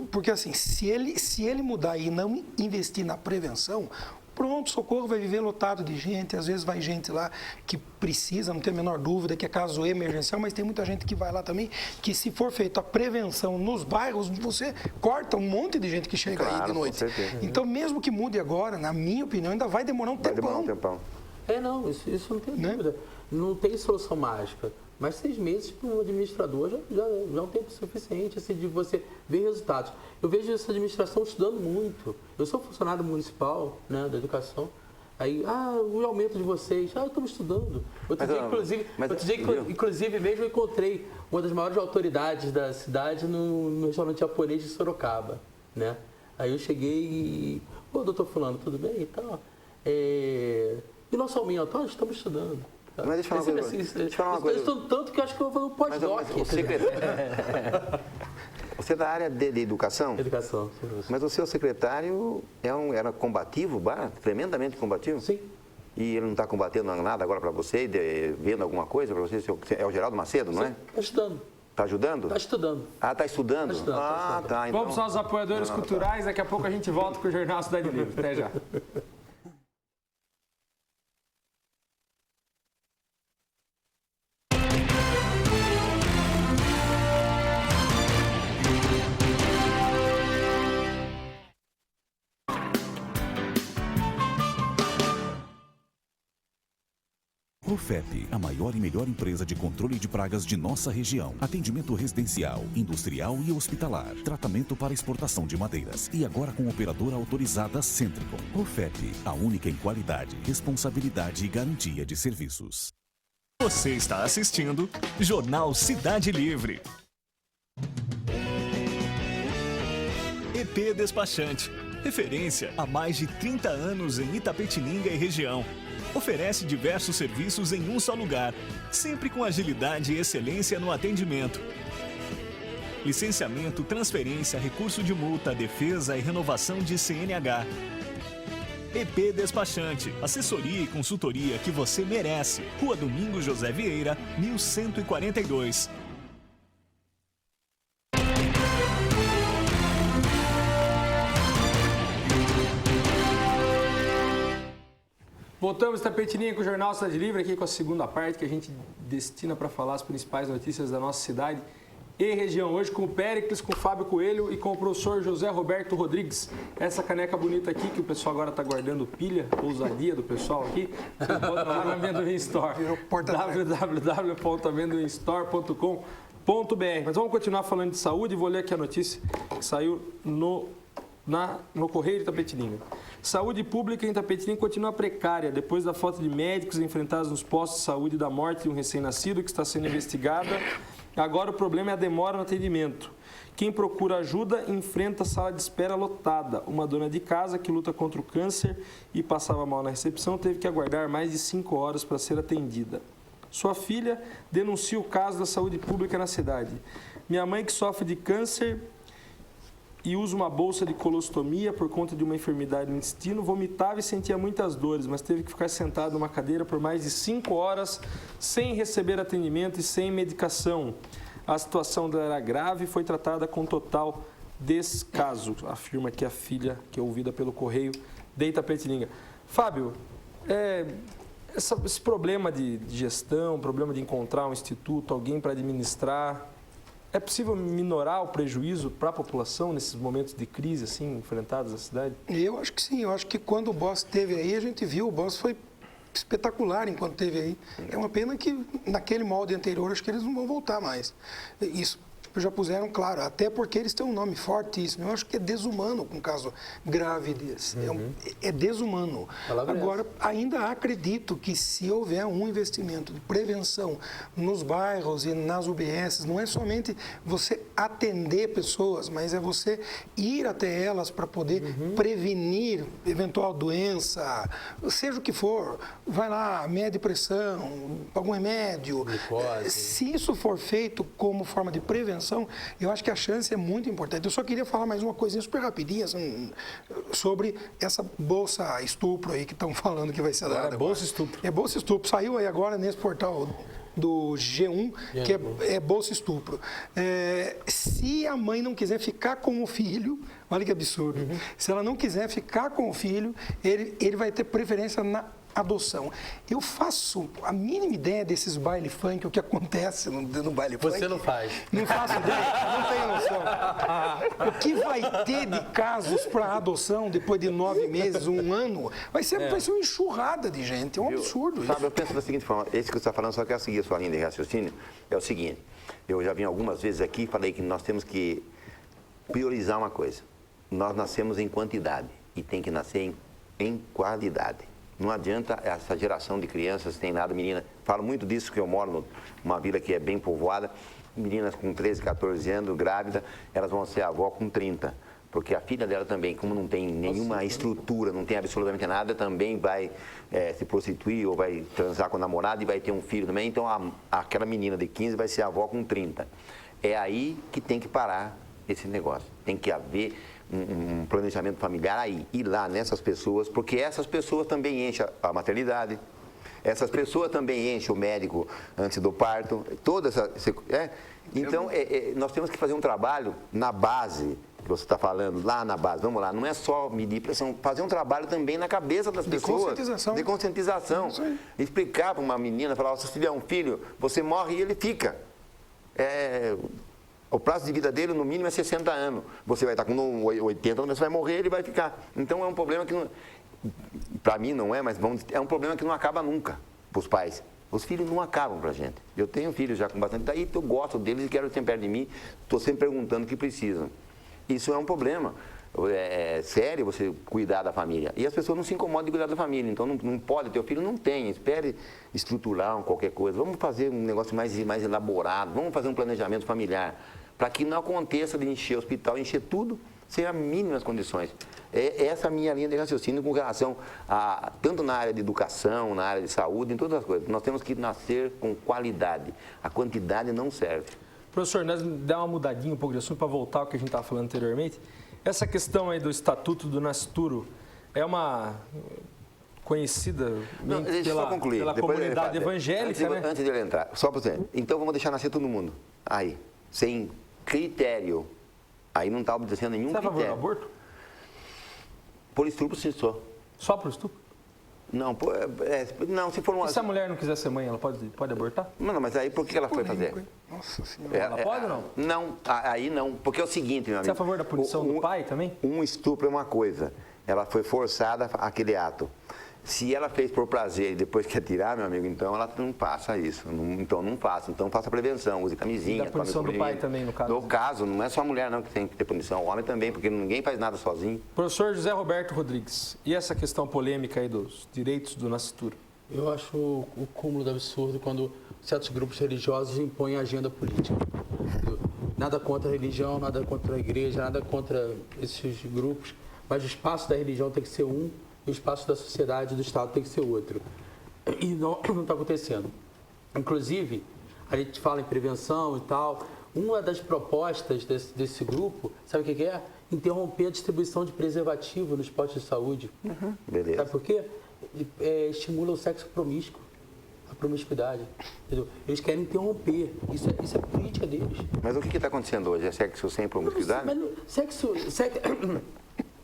Porque assim, se ele mudar e não investir na prevenção, pronto, socorro vai viver lotado de gente, às vezes vai gente lá que precisa, não tem a menor dúvida que é caso emergencial, mas tem muita gente que vai lá também, que se for feita a prevenção nos bairros, você corta um monte de gente que chega aí de noite. Então, mesmo que mude agora, na minha opinião, ainda vai demorar um tempão. Não, isso não tem dúvida. Não tem solução mágica. Mas 6 meses para um administrador já é um tempo suficiente assim, de você ver resultados. Eu vejo essa administração estudando muito. Eu sou funcionário municipal, né, da educação. Aí, o aumento de vocês, estamos estudando. Outro dia, inclusive, mesmo eu encontrei uma das maiores autoridades da cidade no restaurante japonês de Sorocaba, né? Aí eu cheguei e, doutor fulano, tudo bem e tal? E nosso aumento? Estamos estudando. Mas deixa eu falar uma coisa. Estou estudando tanto que eu acho que eu vou fazer um pós-doc. Você é da área de educação? Educação. Mas o seu secretário era combativo, tremendamente combativo? Sim. E ele não está combatendo nada agora para você, vendo alguma coisa para você? É o Geraldo Macedo, não é? Está estudando. Está ajudando? Está estudando. Está estudando? Tá. Então... Vamos aos apoiadores culturais, daqui a pouco a gente volta com o Jornal Cidade Livre. Até já. Profep, a maior e melhor empresa de controle de pragas de nossa região. Atendimento residencial, industrial e hospitalar. Tratamento para exportação de madeiras. E agora com operadora autorizada Centricon. Profep, a única em qualidade, responsabilidade e garantia de serviços. Você está assistindo Jornal Cidade Livre. EP Despachante. Referência há mais de 30 anos em Itapetininga e região. Oferece diversos serviços em um só lugar, sempre com agilidade e excelência no atendimento. Licenciamento, transferência, recurso de multa, defesa e renovação de CNH. EP Despachante, assessoria e consultoria que você merece. Rua Domingos José Vieira, 1142. Voltamos, Tapetininha, com o Jornal Cidade Livre, aqui com a segunda parte que a gente destina para falar as principais notícias da nossa cidade e região. Hoje com o Péricles, com o Fábio Coelho e com o professor José Roberto Rodrigues. Essa caneca bonita aqui, que o pessoal agora está guardando pilha, ousadia do pessoal aqui, você bota lá na Amendoim Store, www.amendoimstore.com.br. Mas vamos continuar falando de saúde e vou ler aqui a notícia que saiu no Correio de Itapetininga. Saúde pública em Itapetininga continua precária depois da falta de médicos enfrentados nos postos de saúde da morte de um recém-nascido que está sendo investigada. Agora o problema é a demora no atendimento. Quem procura ajuda enfrenta a sala de espera lotada. Uma dona de casa que luta contra o câncer e passava mal na recepção teve que aguardar mais de 5 horas para ser atendida. Sua filha denuncia o caso da saúde pública na cidade. Minha mãe, que sofre de câncer e usa uma bolsa de colostomia por conta de uma enfermidade no intestino, vomitava e sentia muitas dores, mas teve que ficar sentada numa cadeira por mais de 5 horas sem receber atendimento e sem medicação. A situação dela era grave e foi tratada com total descaso, afirma aqui a filha, que é ouvida pelo Correio de Itapetininga. Fábio, esse problema de gestão, problema de encontrar um instituto, alguém para administrar, é possível minorar o prejuízo para a população nesses momentos de crise assim enfrentados na cidade? Eu acho que sim. Eu acho que quando o Boss esteve aí, a gente viu, o Boss foi espetacular enquanto esteve aí. É uma pena que naquele molde anterior, acho que eles não vão voltar mais. Isso já puseram claro, até porque eles têm um nome fortíssimo. Eu acho que é desumano com um caso grave desse. É desumano. Agora, ainda acredito que se houver um investimento de prevenção nos bairros e nas UBSs, não é somente você atender pessoas, mas é você ir até elas para poder prevenir eventual doença, seja o que for. Vai lá, mede pressão, algum remédio. Glicose. Se isso for feito como forma de prevenção, eu acho que a chance é muito importante. Eu só queria falar mais uma coisinha super rapidinha assim, sobre essa bolsa estupro aí que estão falando que vai ser dada. É bolsa estupro. É bolsa estupro. Saiu aí agora nesse portal do G1, que é bolsa estupro. Se a mãe não quiser ficar com o filho, olha que absurdo, se ela não quiser ficar com o filho, ele vai ter preferência na adoção. Eu faço a mínima ideia desses baile funk, o que acontece no baile funk. Você não faz. Não faço ideia, não tenho noção. O que vai ter de casos para adoção depois de 9 meses, 1 ano, vai ser uma enxurrada de gente. É um absurdo isso. Sabe, eu penso da seguinte forma, esse que você está falando, só quer seguir a sua linha de raciocínio, é o seguinte, eu já vim algumas vezes aqui e falei que nós temos que priorizar uma coisa. Nós nascemos em quantidade e tem que nascer em qualidade. Não adianta essa geração de crianças, tem nada, menina. Falo muito disso, que eu moro numa vila que é bem povoada. Meninas com 13, 14 anos, grávida, elas vão ser avó com 30. Porque a filha dela também, como não tem nenhuma estrutura, não tem absolutamente nada, também vai se prostituir ou vai transar com o namorado e vai ter um filho também. Então, aquela menina de 15 vai ser avó com 30. É aí que tem que parar esse negócio. Tem que haver um planejamento familiar aí, ir lá nessas pessoas, porque essas pessoas também enchem a maternidade, essas pessoas também enchem o médico antes do parto, toda essa... Então, nós temos que fazer um trabalho na base, que você está falando, lá na base, vamos lá, não é só medir pressão, fazer um trabalho também na cabeça das pessoas. De conscientização. Explicar para uma menina, falar, se você tiver um filho, você morre e ele fica. O prazo de vida dele, no mínimo, é 60 anos. Você vai estar com 80 anos, você vai morrer, ele vai ficar. Então, é um problema que, para mim não é, mas é um problema que não acaba nunca para os pais. Os filhos não acabam para a gente. Eu tenho filhos já com bastante, daí eu gosto deles e quero sempre perto de mim, estou sempre perguntando o que precisam. Isso é um problema. É sério você cuidar da família. E as pessoas não se incomodam de cuidar da família. Então, não pode ter o filho, não tem. Espere estruturar qualquer coisa. Vamos fazer um negócio mais elaborado. Vamos fazer um planejamento familiar. Para que não aconteça de encher o hospital, encher tudo, sem as mínimas condições. Essa é a minha linha de raciocínio com relação a, tanto na área de educação, na área de saúde, em todas as coisas. Nós temos que nascer com qualidade. A quantidade não serve. Professor, nós dá uma mudadinha um pouco de assunto para voltar ao que a gente estava falando anteriormente. Essa questão aí do Estatuto do Nascituro é uma conhecida pela comunidade evangélica, né? Antes de ele entrar, só para você. Então vamos deixar nascer todo mundo. Aí, sem critério. Aí não está obedecendo nenhum critério. Você é a favor do aborto? Por estupro, sim, só. Só por estupro? Não, não, se for uma... E se a mulher não quiser ser mãe, ela pode abortar? Não, mas aí por que ela foi fazer? Nossa Senhora. Ela pode ou não? Não, aí não. Porque é o seguinte, meu amigo. Você é a favor da punição do pai também? Um estupro é uma coisa. Ela foi forçada àquele ato. Se ela fez por prazer e depois quer tirar, meu amigo, então ela não faça isso. Então não faça. Então faça prevenção, use camisinha. E da punição do pai também, no caso? No caso, não é só a mulher não que tem que ter punição, o homem também, porque ninguém faz nada sozinho. Professor José Roberto Rodrigues, e essa questão polêmica aí dos direitos do nascituro? Eu acho o cúmulo do absurdo quando certos grupos religiosos impõem a agenda política. Nada contra a religião, nada contra a igreja, nada contra esses grupos, mas o espaço da religião tem que ser um, e o espaço da sociedade e do Estado tem que ser outro. E não está acontecendo. Inclusive, a gente fala em prevenção e tal, uma das propostas desse grupo, sabe o que é? Interromper a distribuição de preservativo nos postos de saúde. Beleza. Sabe por quê? Estimula o sexo promíscuo, a promiscuidade. Entendeu? Eles querem interromper. Isso é política deles. Mas o que está acontecendo hoje? É sexo sem promiscuidade?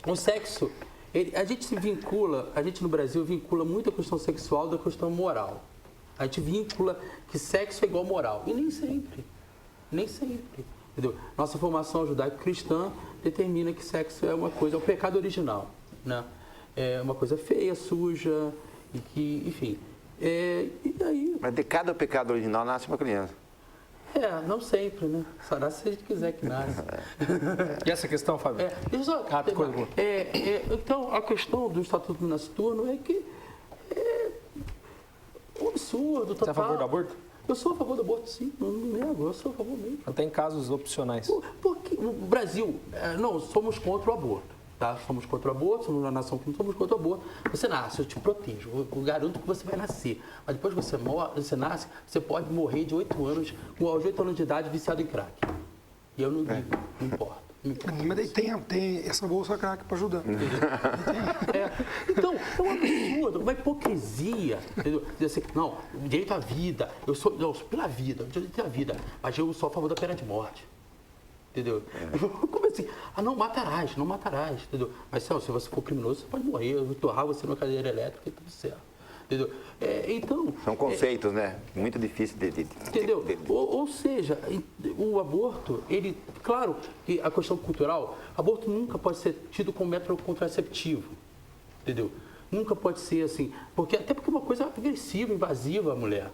O sexo, a gente no Brasil vincula muito a questão sexual da questão moral. A gente vincula que sexo é igual moral. E nem sempre. Nem sempre. Entendeu? Nossa formação judaico-cristã determina que sexo é uma coisa, é o pecado original. Né? É uma coisa feia, suja, e que, enfim. E aí... Mas de cada pecado original nasce uma criança. Não sempre, né? Só se a gente quiser que nasça. E essa questão, Fábio? Deixa eu só Rápido, coisa boa. então, a questão do Estatuto do Nascituro é que é um absurdo. Você é a favor do aborto? Eu sou a favor do aborto, sim. Não nego, eu sou a favor mesmo. Até em casos opcionais. Porque o Brasil, não, somos contra o aborto. Tá? Somos contra o aborto, somos uma nação que não somos contra o aborto. Você nasce, eu te protejo, eu garanto que você vai nascer. Mas depois que você nasce, você pode morrer de 8 anos, aos 8 anos de idade, viciado em crack. E eu não digo, não importa. Mas daí tem essa bolsa crack para ajudar. Então, é um absurdo, uma hipocrisia. Entendeu? Dizer assim, não, direito à vida, eu sou pela vida, direito à vida, mas eu sou a favor da pena de morte. Entendeu? Como assim? Não matarás, entendeu? Mas se você for criminoso, você pode morrer, eu vou torrar você numa cadeira elétrica e tudo certo. Entendeu? Então... São conceitos, né? Muito difícil de entendeu? Ou seja, o aborto, ele... Claro que a questão cultural, aborto nunca pode ser tido como método contraceptivo. Entendeu? Nunca pode ser assim. Até porque é uma coisa agressiva, invasiva a mulher.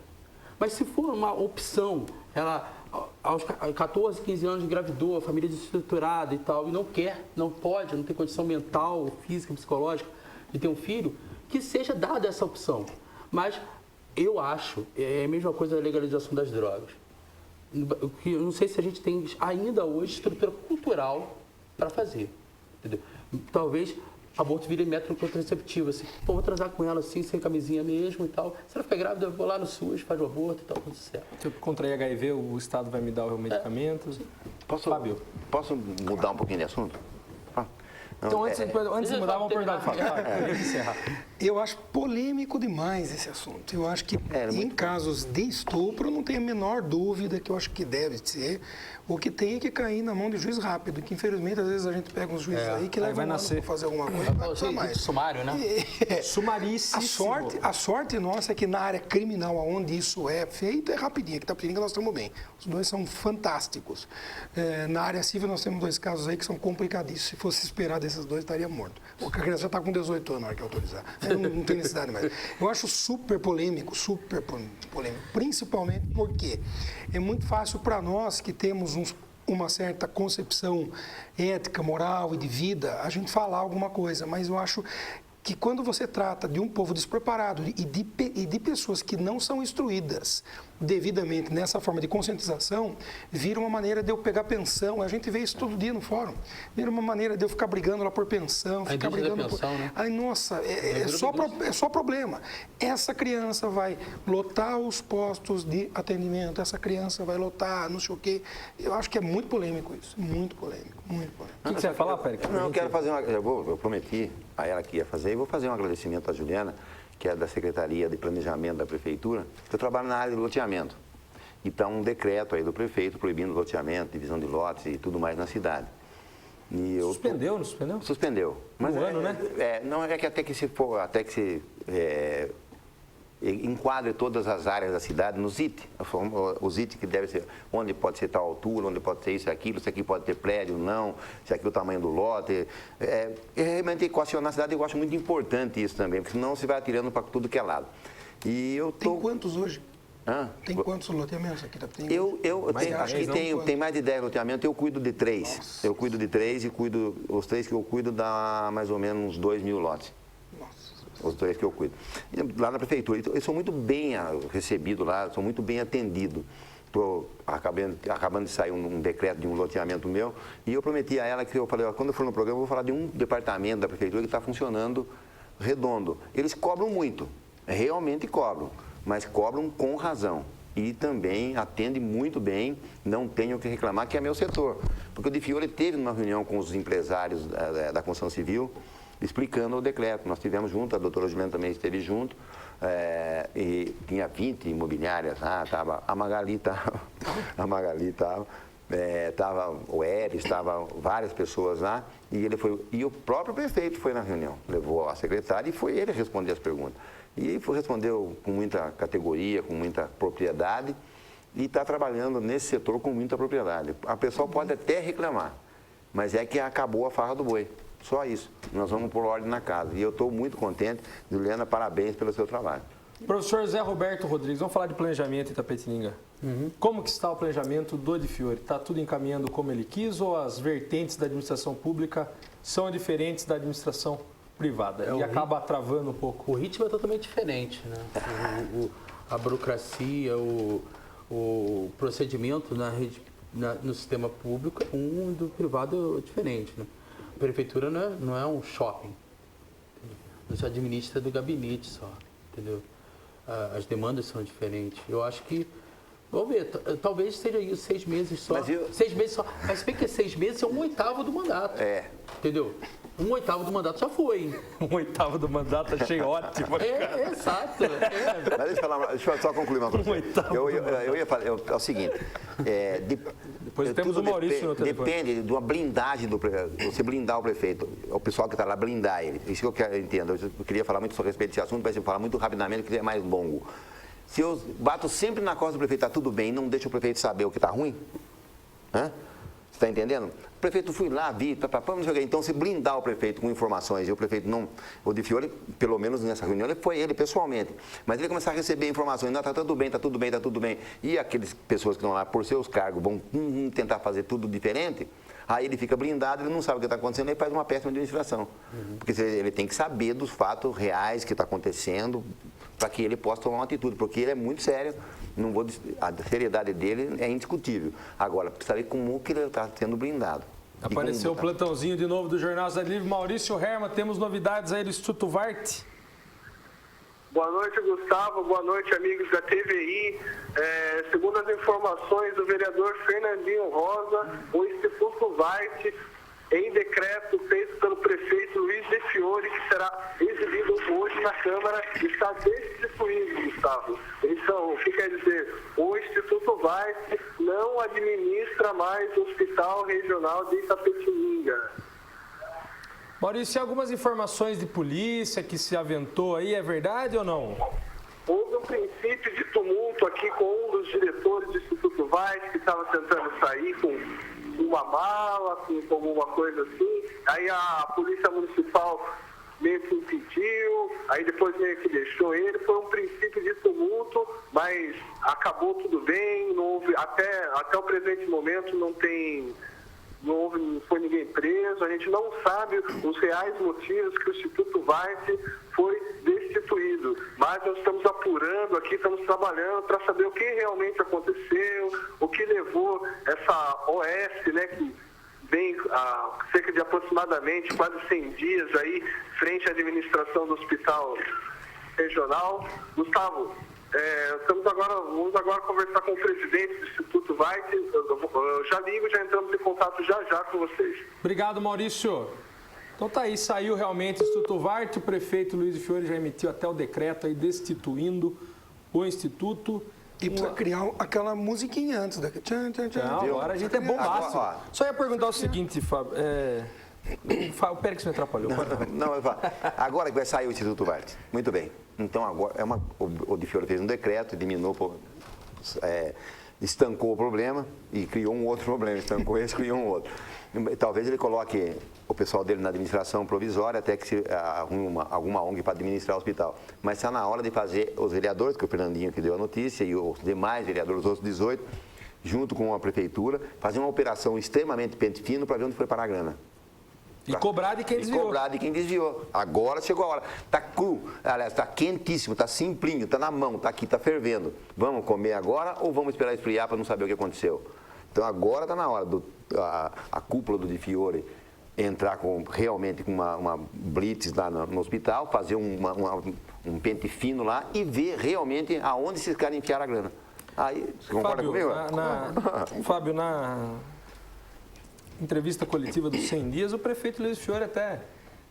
Mas se for uma opção, ela aos 14, 15 anos engravidou, a família desestruturada e tal, e não quer, não pode, não tem condição mental, física, psicológica de ter um filho, que seja dada essa opção. Mas eu acho, é a mesma coisa da legalização das drogas. Eu não sei se a gente tem ainda hoje estrutura cultural para fazer. Entendeu? Talvez aborto vire método contraceptivo, assim, pô, vou transar com ela assim, sem camisinha mesmo e tal. Se ela ficar grávida, eu vou lá no SUS, faz o aborto e tal, tudo certo. Se eu contrair HIV, o Estado vai me dar o medicamento. Fábio. Posso mudar um pouquinho de assunto? Então, antes de mudar, vamos perguntar para Fábio. Eu acho polêmico demais esse assunto. Eu acho que em casos de estupro, não tem a menor dúvida que eu acho que deve ser. O que tem é que cair na mão de juiz rápido, que infelizmente às vezes a gente pega uns juízes aí que levam um ano para fazer alguma coisa. Vai precisar mais. Sumário, né? Sumaríssimo. A sorte nossa é que na área criminal, onde isso é feito, é rapidinho. Aqui em Itapetininga nós estamos bem. Os dois são fantásticos. Na área civil nós temos 2 casos aí que são complicadíssimos. Se fosse esperar desses 2, estaria morto. Porque a criança já está com 18 anos na hora que autorizar. Não tem necessidade mais. Eu acho super polêmico. Principalmente porque é muito fácil para nós que temos uma certa concepção ética, moral e de vida, a gente falar alguma coisa. Mas eu acho que quando você trata de um povo despreparado e de pessoas que não são instruídas devidamente nessa forma de conscientização, vira uma maneira de eu pegar pensão. A gente vê isso todo dia no fórum. Vira uma maneira de eu ficar brigando lá por pensão, ficar brigando por pensão, né? Aí, nossa, é só problema. Essa criança vai lotar os postos de atendimento, essa criança vai lotar, não sei o quê. Eu acho que é muito polêmico isso, muito polêmico. O que você ia falar, Pérez? Não, eu quero fazer eu prometi a ela que ia fazer, e vou fazer um agradecimento à Juliana, que é da Secretaria de Planejamento da Prefeitura, que eu trabalho na área de loteamento. E está um decreto aí do prefeito proibindo loteamento, divisão de lotes e tudo mais na cidade. E suspendeu, não suspendeu? Suspendeu. Mas não é que até que se enquadre todas as áreas da cidade no ZIT. O ZIT que deve ser onde pode ser tal altura, onde pode ser isso e aquilo, se aqui pode ter prédio, não, se aqui o tamanho do lote. Realmente equacionar a cidade, eu acho muito importante isso também, porque senão você vai atirando para tudo que é lado. E eu tô... Tem quantos hoje? Tem quantos loteamentos aqui? Acho que tem mais de 10 loteamentos, eu cuido de 3. Nossa. Eu cuido de 3 e os 3 que eu cuido dá mais ou menos uns 2.000 lotes. Os 3 que eu cuido. Lá na prefeitura, eu sou muito bem recebido lá, sou muito bem atendido. Estou acabando de sair um decreto de um loteamento meu e eu prometi a ela que eu falei, quando eu for no programa, eu vou falar de um departamento da prefeitura que está funcionando redondo. Eles cobram muito, realmente cobram, mas cobram com razão. E também atende muito bem, não tenho o que reclamar, que é meu setor. Porque o Di Fiore teve uma reunião com os empresários da construção civil, explicando o decreto. Nós estivemos junto, a doutora Juliana também esteve junto, e tinha 20 imobiliárias lá, tava, a Magali estava, o Eris, estavam várias pessoas lá, e o próprio prefeito foi na reunião, levou a secretária e foi ele responder as perguntas. E respondeu com muita categoria, com muita propriedade, e está trabalhando nesse setor com muita propriedade. A pessoa pode até reclamar, mas é que acabou a farra do boi. Só isso. Nós vamos pôr ordem na casa. E eu estou muito contente. Juliana, parabéns pelo seu trabalho. Professor Zé Roberto Rodrigues, vamos falar de planejamento em Itapetininga. Como que está o planejamento do Di Fiore? Está tudo encaminhando como ele quis ou as vertentes da administração pública são diferentes da administração privada e acaba travando um pouco? O ritmo é totalmente diferente, né? A burocracia, o procedimento no sistema público é do privado é diferente, né? A prefeitura não é um shopping, entendeu? Não se administra do gabinete só, entendeu? As demandas são diferentes. Eu acho que, vamos ver, talvez seja isso, 6 meses só. 6 meses só. Mas se bem que 6 meses é 1/8 do mandato. Entendeu? 1/8 do mandato já foi. 1/8 do mandato, achei ótimo. Exato. Mas deixa eu só concluir uma coisa. Eu ia falar, é o seguinte. Depois temos o Maurício no telefone. Depende de uma blindagem do prefeito. Você blindar o prefeito, o pessoal que está lá, blindar ele. Isso que eu entendo. Eu queria falar muito sobre respeito a esse assunto, mas eu falar muito rapidamente, porque é mais longo. Se eu bato sempre na costa do prefeito, está tudo bem, não deixa o prefeito saber o que está ruim? Você está entendendo? O prefeito fui lá, vi, não sei o quê. Então, se blindar o prefeito com informações, e o prefeito não... O Di Fiore, pelo menos nessa reunião, foi ele pessoalmente. Mas ele começar a receber informações, não, está tudo bem, está tudo bem, está tudo bem. E aquelas pessoas que estão lá por seus cargos vão tentar fazer tudo diferente, aí ele fica blindado, ele não sabe o que está acontecendo, ele faz uma péssima administração. Porque ele tem que saber dos fatos reais que está acontecendo, para que ele possa tomar uma atitude, porque ele é muito sério, a seriedade dele é indiscutível. Agora, precisa saber como que ele está sendo blindado. Apareceu o plantãozinho de novo do Jornal Cidade Livre. Maurício Herman, temos novidades aí do Instituto Varte? Boa noite, Gustavo. Boa noite, amigos da TVI. Segundo as informações do vereador Fernandinho Rosa, o Instituto Varte, em decreto feito pelo prefeito Luiz De Fiore, que será exibido hoje na Câmara, está destituído, Gustavo. Então, o que quer dizer? O Instituto Varte não administra mais o Hospital Regional de Itapetininga. Maurício, algumas informações de polícia que se aventou aí, é verdade ou não? Houve um princípio de tumulto aqui com um dos diretores do Instituto Varte, que estava tentando sair com uma mala, com alguma coisa assim. Aí a Polícia Municipal meio que impediu, aí depois meio que deixou ele. Foi um princípio de tumulto, mas acabou tudo bem. Não houve, até o presente momento não foi ninguém preso. A gente não sabe os reais motivos que o Instituto Varte foi destituído. Mas nós estamos apurando aqui, estamos trabalhando para saber o que realmente aconteceu, o que levou essa OS, né, que vem há cerca de aproximadamente quase 100 dias aí, frente à administração do Hospital Regional. Gustavo, vamos agora conversar com o presidente do Instituto Varte. Eu já ligo, já entramos em contato já com vocês. Obrigado, Maurício. Então tá aí, saiu realmente o Instituto Varte, o prefeito Luiz De Fiore já emitiu até o decreto aí destituindo o Instituto. E precisa criar aquela musiquinha antes da... Não, agora a gente é bombaço. Só ia perguntar o seguinte, Fábio. O Pérez me atrapalhou. Não, eu falo. Agora que vai sair o Instituto Varte. Muito bem. Então agora o Di Fiore fez um decreto, eliminou, estancou o problema e criou um outro problema. Estancou esse, criou um outro. Talvez ele coloque o pessoal dele na administração provisória até que se arrume alguma ONG para administrar o hospital. Mas está na hora de fazer os vereadores, que é o Fernandinho que deu a notícia, e os demais vereadores, os outros 18, junto com a prefeitura, fazer uma operação extremamente pente fino para ver onde foi parar a grana. E cobrar de quem desviou. Cobrar de quem desviou. Agora chegou a hora. Está cru, aliás, está quentíssimo, está simplinho, está na mão, está aqui, está fervendo. Vamos comer agora ou vamos esperar esfriar para não saber o que aconteceu? Então agora está na hora a cúpula do Di Fiore entrar realmente com uma blitz lá no hospital, fazer um pente fino lá e ver realmente aonde esses caras enfiaram a grana. Aí, você concorda comigo? Fábio, na entrevista coletiva dos 100 dias, o prefeito Luiz Fiore até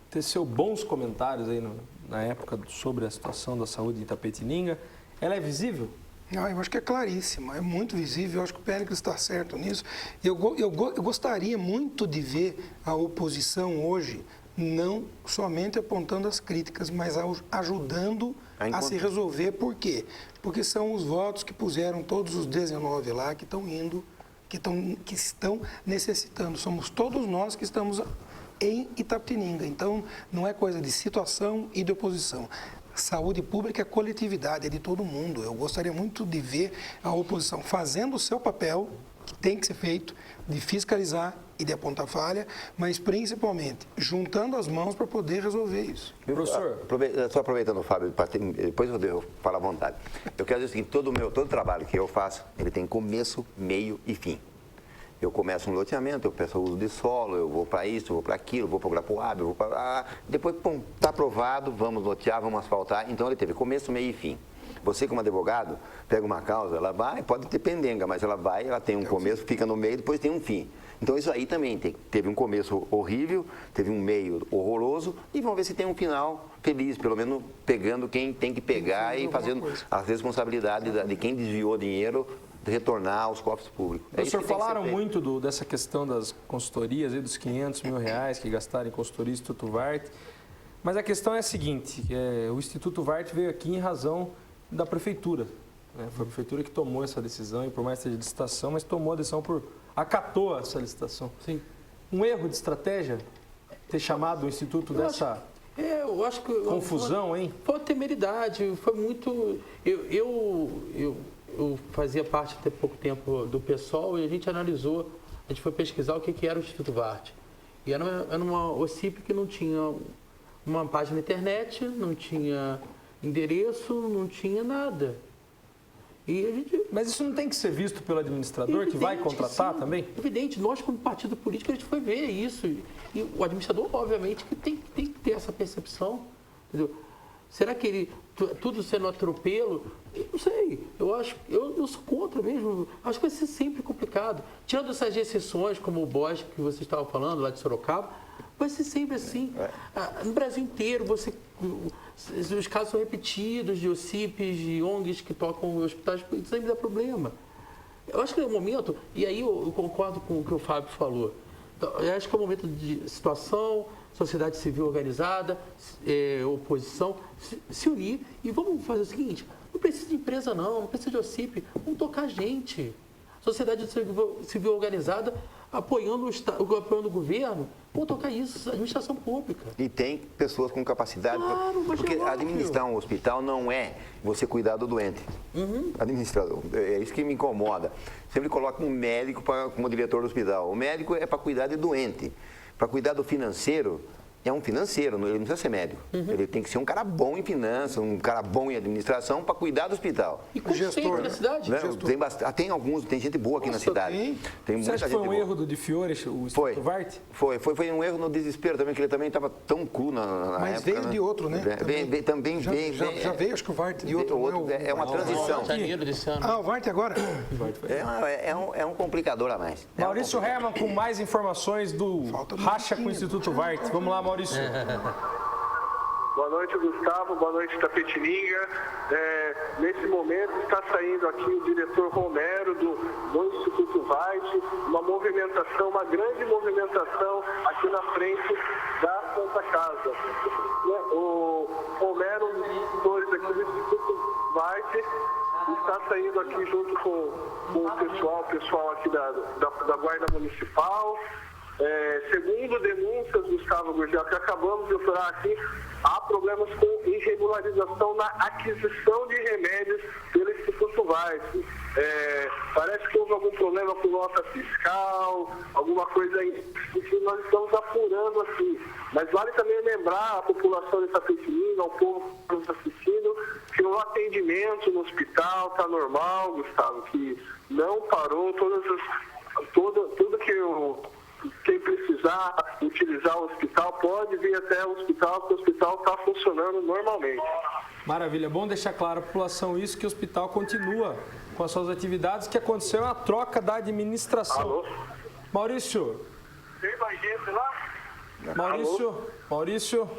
teceu bons comentários aí na época sobre a situação da saúde de Itapetininga. Ela é visível? Eu acho que é claríssima, é muito visível, eu acho que o Péricles está certo nisso. Eu gostaria muito de ver a oposição hoje não somente apontando as críticas, mas ajudando a se resolver. Por quê? Porque são os votos que puseram todos os 19 lá que estão indo, que estão necessitando. Somos todos nós que estamos em Itapetininga. Então, não é coisa de situação e de oposição. Saúde pública é coletividade, é de todo mundo. Eu gostaria muito de ver a oposição fazendo o seu papel, que tem que ser feito, de fiscalizar e de apontar falha, mas principalmente juntando as mãos para poder resolver isso. Professor. Só aproveitando, Fábio, depois eu falo à vontade. Eu quero dizer o seguinte, todo o trabalho que eu faço, ele tem começo, meio e fim. Eu começo um loteamento, eu peço o uso de solo, eu vou para isso, eu vou para aquilo, eu vou para o Grapuado, eu vou para... Depois, pum, está aprovado, vamos lotear, vamos asfaltar. Então, ele teve começo, meio e fim. Você, como advogado, pega uma causa, ela vai, pode ter pendenga, mas ela vai, ela tem um começo, fica no meio, depois tem um fim. Então, isso aí também teve um começo horrível, teve um meio horroroso, e vamos ver se tem um final feliz, pelo menos pegando quem tem que pegar e fazendo a responsabilidade de quem desviou dinheiro retornar aos cofres públicos. Professor, falaram muito dessa questão das consultorias, dos 500 mil reais que gastaram em consultoria Instituto Vart, mas a questão é a seguinte, o Instituto Vart veio aqui em razão da prefeitura. Né? Foi a prefeitura que tomou essa decisão, e por mais que seja licitação, mas tomou a decisão acatou essa licitação. Sim. Um erro de estratégia ter chamado o Instituto dessa eu acho que confusão, hein? Foi uma temeridade, foi muito... Eu fazia parte até pouco tempo do PSOL e a gente analisou, a gente foi pesquisar o que era o Instituto Vart. E era uma OCIP que não tinha uma página na internet, não tinha endereço, não tinha nada. E a gente... Mas isso não tem que ser visto pelo administrador que vai contratar sim, também? Evidente, nós como partido político a gente foi ver isso. E o administrador, obviamente, que tem que ter essa percepção. Entendeu? Será que tudo sendo atropelo? Eu não sei. Eu sou contra mesmo. Acho que vai ser sempre complicado. Tirando essas exceções, como o Bosch, que você estava falando, lá de Sorocaba, vai ser sempre assim. No Brasil inteiro, os casos são repetidos de OCIPs, de ONGs que tocam hospitais, isso sempre dá problema. Eu acho que é o momento, e aí eu concordo com o que o Fábio falou, eu acho que é o momento de situação, sociedade civil organizada, oposição, se unir e vamos fazer o seguinte, não precisa de empresa não precisa de OCIP, vamos tocar a gente. Sociedade civil organizada apoiando o governo, vamos tocar isso, administração pública. E tem pessoas com capacidade, porque administrar um hospital não é você cuidar do doente. Administrador, é isso que me incomoda. Sempre coloca um médico como diretor do hospital. O médico é para cuidar de doente. Para cuidar do financeiro, é um financeiro, ele não precisa ser médico. Ele tem que ser um cara bom em finanças, um cara bom em administração para cuidar do hospital. E com gestor na cidade? Né? Tem gente boa aqui na cidade. Tem Você acha que foi um erro do Di Fiore, o Instituto Vart? Foi um erro no desespero também, que ele também estava tão cru na época. Mas veio de outro, né? Também veio. Já veio, acho que o Vart de outro. É uma transição. Janeiro desse ano. O Vart agora? É um complicador a mais. Maurício Herman com mais informações do racha com o Instituto Vart. Vamos lá, Maurício. Boa noite, Gustavo. Boa noite, Tapetininga. Nesse momento está saindo aqui o diretor Romero do Instituto Vart, uma grande movimentação aqui na frente da Santa Casa. O Romero, um dos diretores aqui do Instituto Vart, está saindo aqui junto com o pessoal aqui da Guarda Municipal. Segundo denúncias, Gustavo Gurgel, que acabamos de operar aqui, há problemas com irregularização na aquisição de remédios pelo Instituto Vart. Parece que houve algum problema com nota fiscal, alguma coisa aí, que nós estamos apurando aqui. Mas vale também lembrar a população de Itapetininga, ao povo que nos assistindo, que o atendimento no hospital está normal, Gustavo, que não parou, tudo que quem precisar utilizar o hospital pode vir até o hospital, porque o hospital está funcionando normalmente. Maravilha, bom deixar claro à população isso, que o hospital continua com as suas atividades, que aconteceu a troca da administração. Alô? Maurício. Tem mais gente lá? Maurício.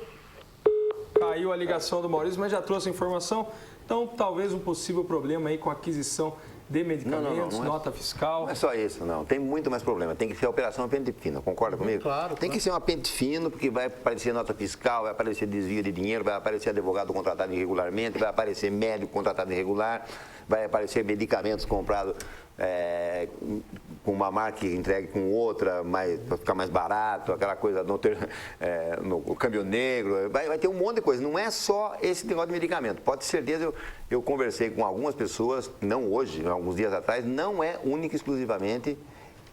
Caiu a ligação do Maurício, mas já trouxe a informação. Então, talvez um possível problema aí com a aquisição de medicamentos, nota fiscal. Não é só isso, não. Tem muito mais problema. Tem que ser a operação pente fino, concorda comigo? Claro. Tem que ser uma pente fino, porque vai aparecer nota fiscal, vai aparecer desvio de dinheiro, vai aparecer advogado contratado irregularmente, vai aparecer médico contratado irregular, vai aparecer medicamentos comprados com uma marca e entregue com outra, para ficar mais barato, aquela coisa no câmbio negro, vai ter um monte de coisa. Não é só esse negócio de medicamento. Pode ter certeza, eu conversei com algumas pessoas, não hoje, alguns dias atrás, não é única e exclusivamente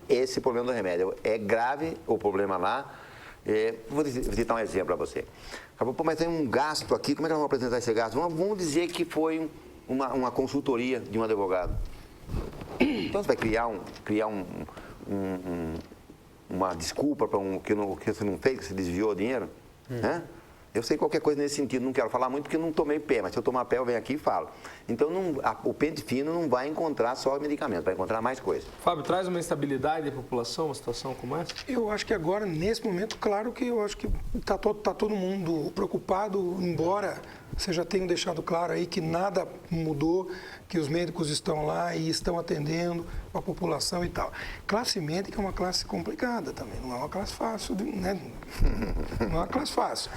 esse problema do remédio. É grave o problema lá. Vou citar um exemplo para você. Pô, mas tem um gasto aqui, como é que nós vamos apresentar esse gasto? Vamos dizer que foi uma consultoria de um advogado. Então você vai criar uma desculpa para que você não fez, que você desviou o dinheiro? Né? Eu sei qualquer coisa nesse sentido, não quero falar muito porque não tomei pé, mas se eu tomar pé eu venho aqui e falo. Então o pente fino não vai encontrar só medicamento, vai encontrar mais coisas. Fábio, traz uma instabilidade da população, uma situação como essa? Eu acho que agora, nesse momento, claro que eu acho que tá todo mundo preocupado, embora vocês já tenham deixado claro aí que nada mudou, que os médicos estão lá e estão atendendo a população e tal. Classe médica é uma classe complicada também, não é uma classe fácil, né? Não é uma classe fácil.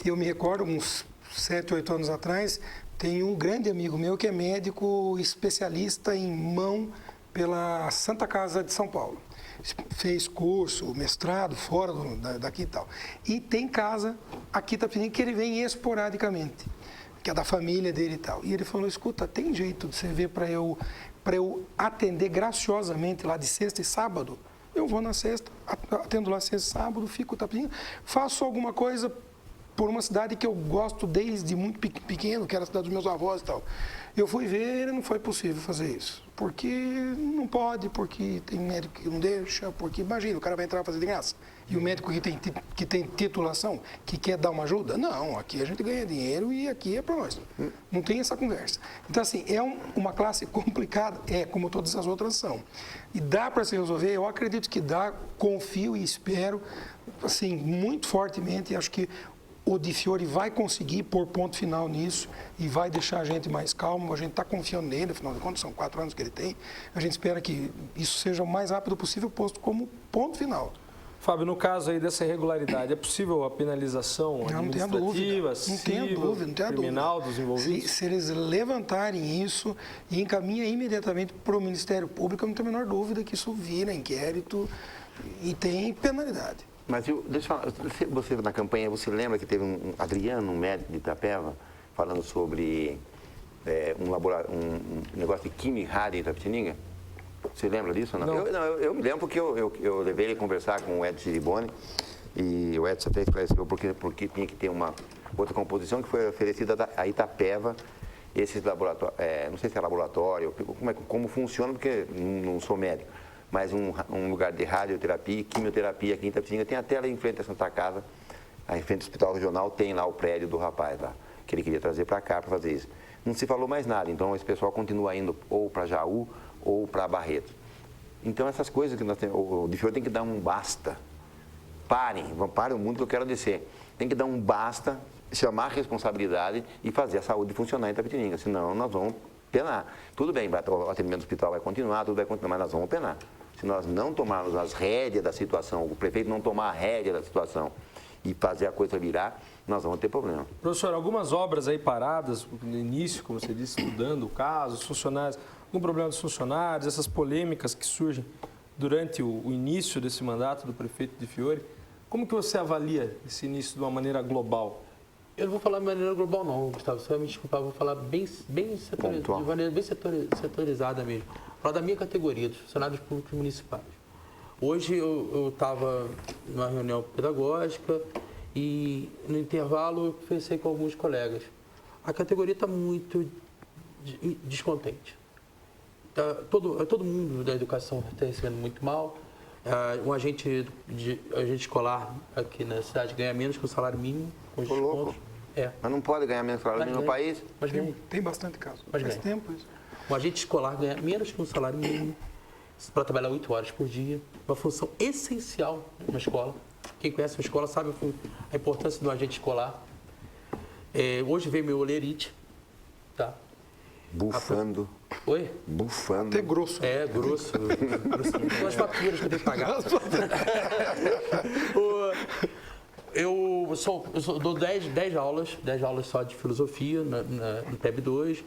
Eu me recordo, uns 7, 8 anos atrás, tem um grande amigo meu que é médico especialista em mão pela Santa Casa de São Paulo. Fez curso, mestrado, fora daqui e tal. E tem casa aqui em Itapetininga que ele vem esporadicamente, que é da família dele e tal. E ele falou, escuta, tem jeito de você ver para eu atender graciosamente lá de sexta e sábado? Eu vou na sexta, atendo lá sexta e sábado, fico em Itapetininga, faço alguma coisa por uma cidade que eu gosto desde muito pequeno, que era a cidade dos meus avós e tal. Eu fui ver e não foi possível fazer isso. Porque não pode, porque tem médico que não deixa, porque imagina, o cara vai entrar e fazer de graça. E o médico que tem titulação, que quer dar uma ajuda? Não, aqui a gente ganha dinheiro e aqui é para nós. Não tem essa conversa. Então, assim, é uma classe complicada, como todas as outras são. E dá para se resolver, eu acredito que dá, confio e espero, assim, muito fortemente, e acho que o Di Fiore vai conseguir pôr ponto final nisso e vai deixar a gente mais calmo. A gente está confiando nele, afinal de contas, são 4 anos que ele tem. A gente espera que isso seja o mais rápido possível posto como ponto final. Fábio, no caso aí dessa irregularidade, é possível a penalização administrativa, civil, criminal dos envolvidos? Se eles levantarem isso e encaminham imediatamente para o Ministério Público, eu não tenho a menor dúvida que isso vira inquérito e tem penalidade. Mas deixa eu falar, você na campanha, você lembra que teve um Adriano, um médico de Itapeva, falando sobre um negócio de química rara em Itapetininga? Você lembra disso ou não? Eu me lembro porque eu levei ele a conversar com o Edson Riboni e o Edson até esclareceu porque tinha que ter uma outra composição que foi oferecida a Itapeva, esses laboratórios, não sei se é laboratório, como funciona, porque não sou médico. Mas um lugar de radioterapia e quimioterapia aqui em Itapetininga. Tem até lá em frente à Santa Casa, em frente ao Hospital Regional, tem lá o prédio do rapaz lá, que ele queria trazer para cá para fazer isso. Não se falou mais nada, então esse pessoal continua indo ou para Jaú ou para Barreto. Então essas coisas que nós temos, o Di Fiore tem que dar um basta. Parem o mundo que eu quero descer. Tem que dar um basta, chamar a responsabilidade e fazer a saúde funcionar em Itapetininga, senão nós vamos penar. Tudo bem, o atendimento do hospital vai continuar, tudo vai continuar, mas nós vamos penar. Se nós não tomarmos as rédeas da situação, o prefeito não tomar a rédea da situação e fazer a coisa virar, nós vamos ter problema. Professor, algumas obras aí paradas, no início, como você disse, estudando o caso, os funcionários, algum problema dos funcionários, essas polêmicas que surgem durante o início desse mandato do prefeito Di Fiore, como que você avalia esse início de uma maneira global? Eu não vou falar de maneira global não, Gustavo, você vai me desculpar, eu vou falar de maneira bem setorizada mesmo. Falar da minha categoria, dos funcionários públicos municipais. Hoje eu estava numa reunião pedagógica e no intervalo eu conversei com alguns colegas. A categoria está muito descontente. Todo mundo da educação está recebendo muito mal. Um agente escolar aqui na cidade ganha menos que o salário mínimo. Louco. Mas não pode ganhar menos salário mínimo no país? Tem bastante caso. Faz tempo isso. Um agente escolar ganha menos que um salário mínimo para trabalhar 8 horas por dia. Uma função essencial na escola. Quem conhece a escola sabe a importância do agente escolar. Hoje veio meu olerite. Tá? Bufando. Oi? Bufando. Até grosso. Grosso. São as faturas que eu tenho que pagar. Eu dou 10 aulas só de filosofia no TEB 2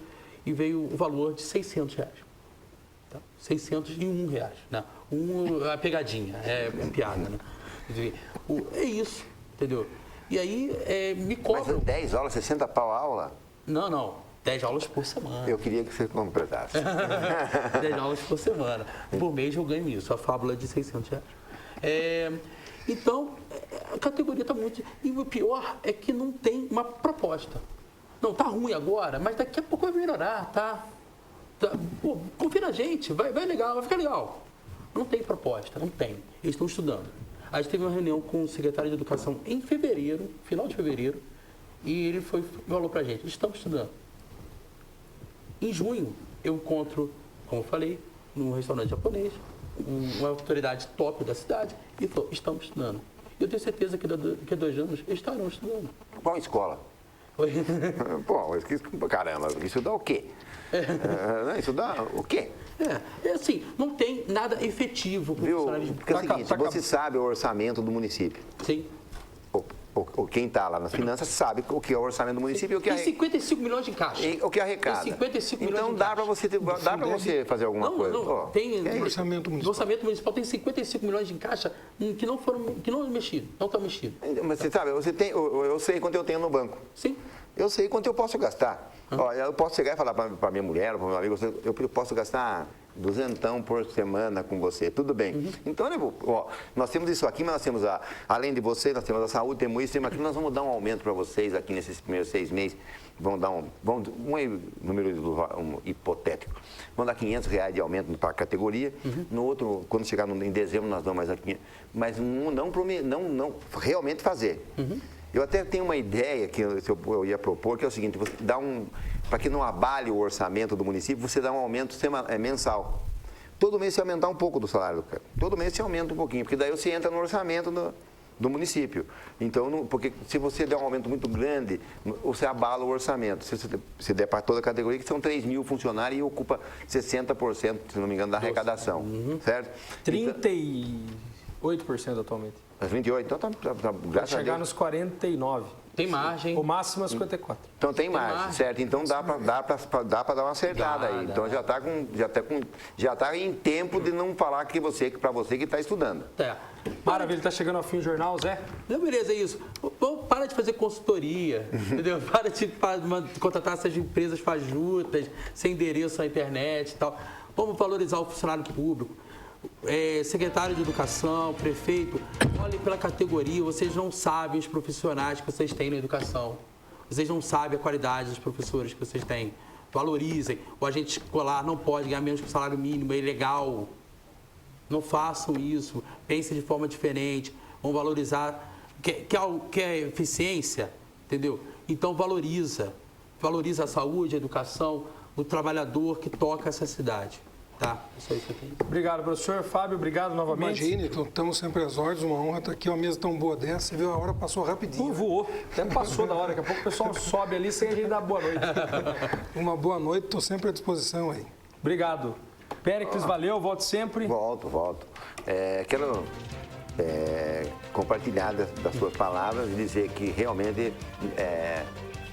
e veio o valor de R$600. Tá? R$601. Né? a pegadinha, é piada, né? É isso, entendeu? E aí me Mas cobram. 10 aulas, 60 pau a aula? Não, 10 aulas por semana. Eu queria que você completasse. 10 aulas por semana. Por mês eu ganho isso, a fábula de R$600. Então, a categoria está muito... E o pior é que não tem uma proposta. Não, tá ruim agora, mas daqui a pouco vai melhorar, tá? Pô, confia na gente, vai legal, vai ficar legal. Não tem proposta, não tem. Eles estão estudando. A gente teve uma reunião com o secretário de Educação em fevereiro, final de fevereiro, e ele falou pra gente, estamos estudando. Em junho, eu encontro, como eu falei, num restaurante japonês, uma autoridade top da cidade, e falou, estamos estudando. Eu tenho certeza que daqui a 2 anos eles estarão estudando. Qual escola? Pô, caramba, isso dá o quê? Isso dá o quê? Assim, não tem nada efetivo para o funcionalismo. Porque é o seguinte, você sabe o orçamento do município. Sim. Quem está lá nas finanças sabe o que é o orçamento do município e o que Tem 55 milhões em caixa. o que arrecada. Tem 55 milhões então em dá caixa. para você fazer alguma coisa. Tem orçamento municipal. No orçamento municipal tem 55 milhões em caixa que não é mexido, não está mexido. Mas você sabe, eu sei quanto eu tenho no banco. Sim. Eu sei quanto eu posso gastar. Eu posso chegar e falar para minha mulher, para meu amigo, eu posso gastar 200 por semana com você, tudo bem. Então, nós temos isso aqui, mas nós temos, além de vocês, nós temos a saúde, temos isso, temos aquilo, nós vamos dar um aumento para vocês aqui nesses primeiros 6 meses, vamos dar um número hipotético, vamos dar R$500 de aumento para a categoria, no outro, quando chegar em dezembro, nós damos mais aqui, mas não realmente fazer. Eu até tenho uma ideia que eu ia propor, que é o seguinte, você dá para que não abale o orçamento do município, você dá um aumento mensal. Todo mês você aumentar um pouco do salário do cara. Todo mês você aumenta um pouquinho, porque daí você entra no orçamento do município. Então, porque se você der um aumento muito grande, você abala o orçamento. Se você der para toda a categoria, que são 3 mil funcionários e ocupa 60%, se não me engano, da arrecadação. Certo? 38% atualmente. 28, então Vai chegar nos 49. Tem margem. O máximo é 54. Então tem margem, certo? Então dá para dar uma acertada aí. Então já está em tempo de não falar para você que está estudando. Maravilha, está chegando ao fim o jornal, Zé? Não, beleza, é isso. Para de fazer consultoria, entendeu? Para de contratar essas empresas fajutas, sem endereço na internet e tal. Vamos valorizar o funcionário público. Secretário de Educação, prefeito, olhem pela categoria, vocês não sabem os profissionais que vocês têm na educação, vocês não sabem a qualidade dos professores que vocês têm, valorizem, o agente escolar não pode ganhar menos que o salário mínimo, é ilegal, não façam isso, pensem de forma diferente, vão valorizar, quer eficiência, entendeu? Então valoriza a saúde, a educação, o trabalhador que toca essa cidade. Tá, isso aí que eu tenho. Obrigado, professor. Fábio, obrigado novamente. Imagine, estamos sempre às ordens, uma honra estar aqui, uma mesa tão boa dessa, você viu, a hora passou rapidinho. Voou, até passou da hora, daqui a pouco o pessoal sobe ali sem a gente dar boa noite. Uma boa noite, estou sempre à disposição aí. Obrigado. Péricles, valeu, volte sempre. Volto. Quero compartilhar das suas palavras e dizer que realmente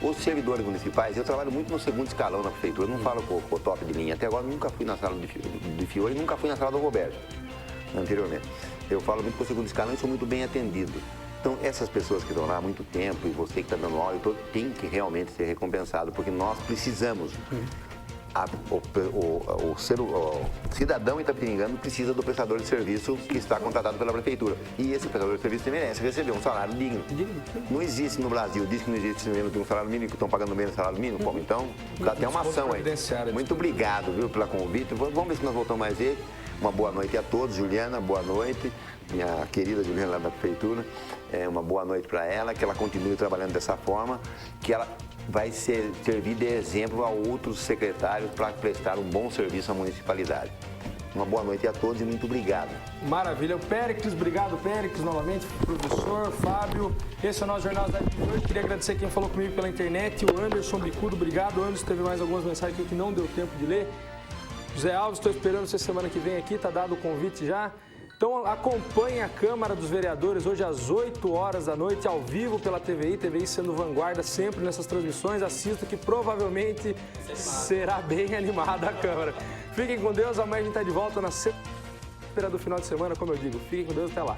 os servidores municipais, eu trabalho muito no segundo escalão na prefeitura, não falo com o top de linha. Até agora nunca fui na sala de Fiore e nunca fui na sala do Roberto, anteriormente. Eu falo muito com o segundo escalão e sou muito bem atendido. Então, essas pessoas que estão lá há muito tempo e você que está dando aula, tem que realmente ser recompensado, porque nós precisamos. O cidadão itapiringano precisa do prestador de serviço que está contratado pela prefeitura. E esse prestador de serviço merece receber um salário digno. Não existe no Brasil, diz que não existe menos de um salário mínimo, que estão pagando menos salário mínimo. Como então, dá até uma ação aí. Muito obrigado, viu, pela convite. Vamos ver se nós voltamos mais vezes. Uma boa noite a todos. Juliana, boa noite. Minha querida Juliana lá da prefeitura. Uma boa noite para ela, que ela continue trabalhando dessa forma, que ela vai servir de exemplo a outros secretários para prestar um bom serviço à municipalidade. Uma boa noite a todos e muito obrigado. Maravilha. O Péricles, obrigado, Péricles, novamente, professor, Fábio. Esse é o nosso Jornal da de hoje. Queria agradecer quem falou comigo pela internet, o Anderson Bicudo, obrigado. O Anderson teve mais algumas mensagens aqui que não deu tempo de ler. José Alves, estou esperando você semana que vem aqui, está dado o convite já. Então acompanhe a Câmara dos Vereadores hoje às 8 horas da noite, ao vivo pela TVI sendo vanguarda sempre nessas transmissões. Assista que provavelmente será bem animada a Câmara. Fiquem com Deus, amanhã a gente está de volta na véspera do final de semana, como eu digo. Fiquem com Deus, até lá.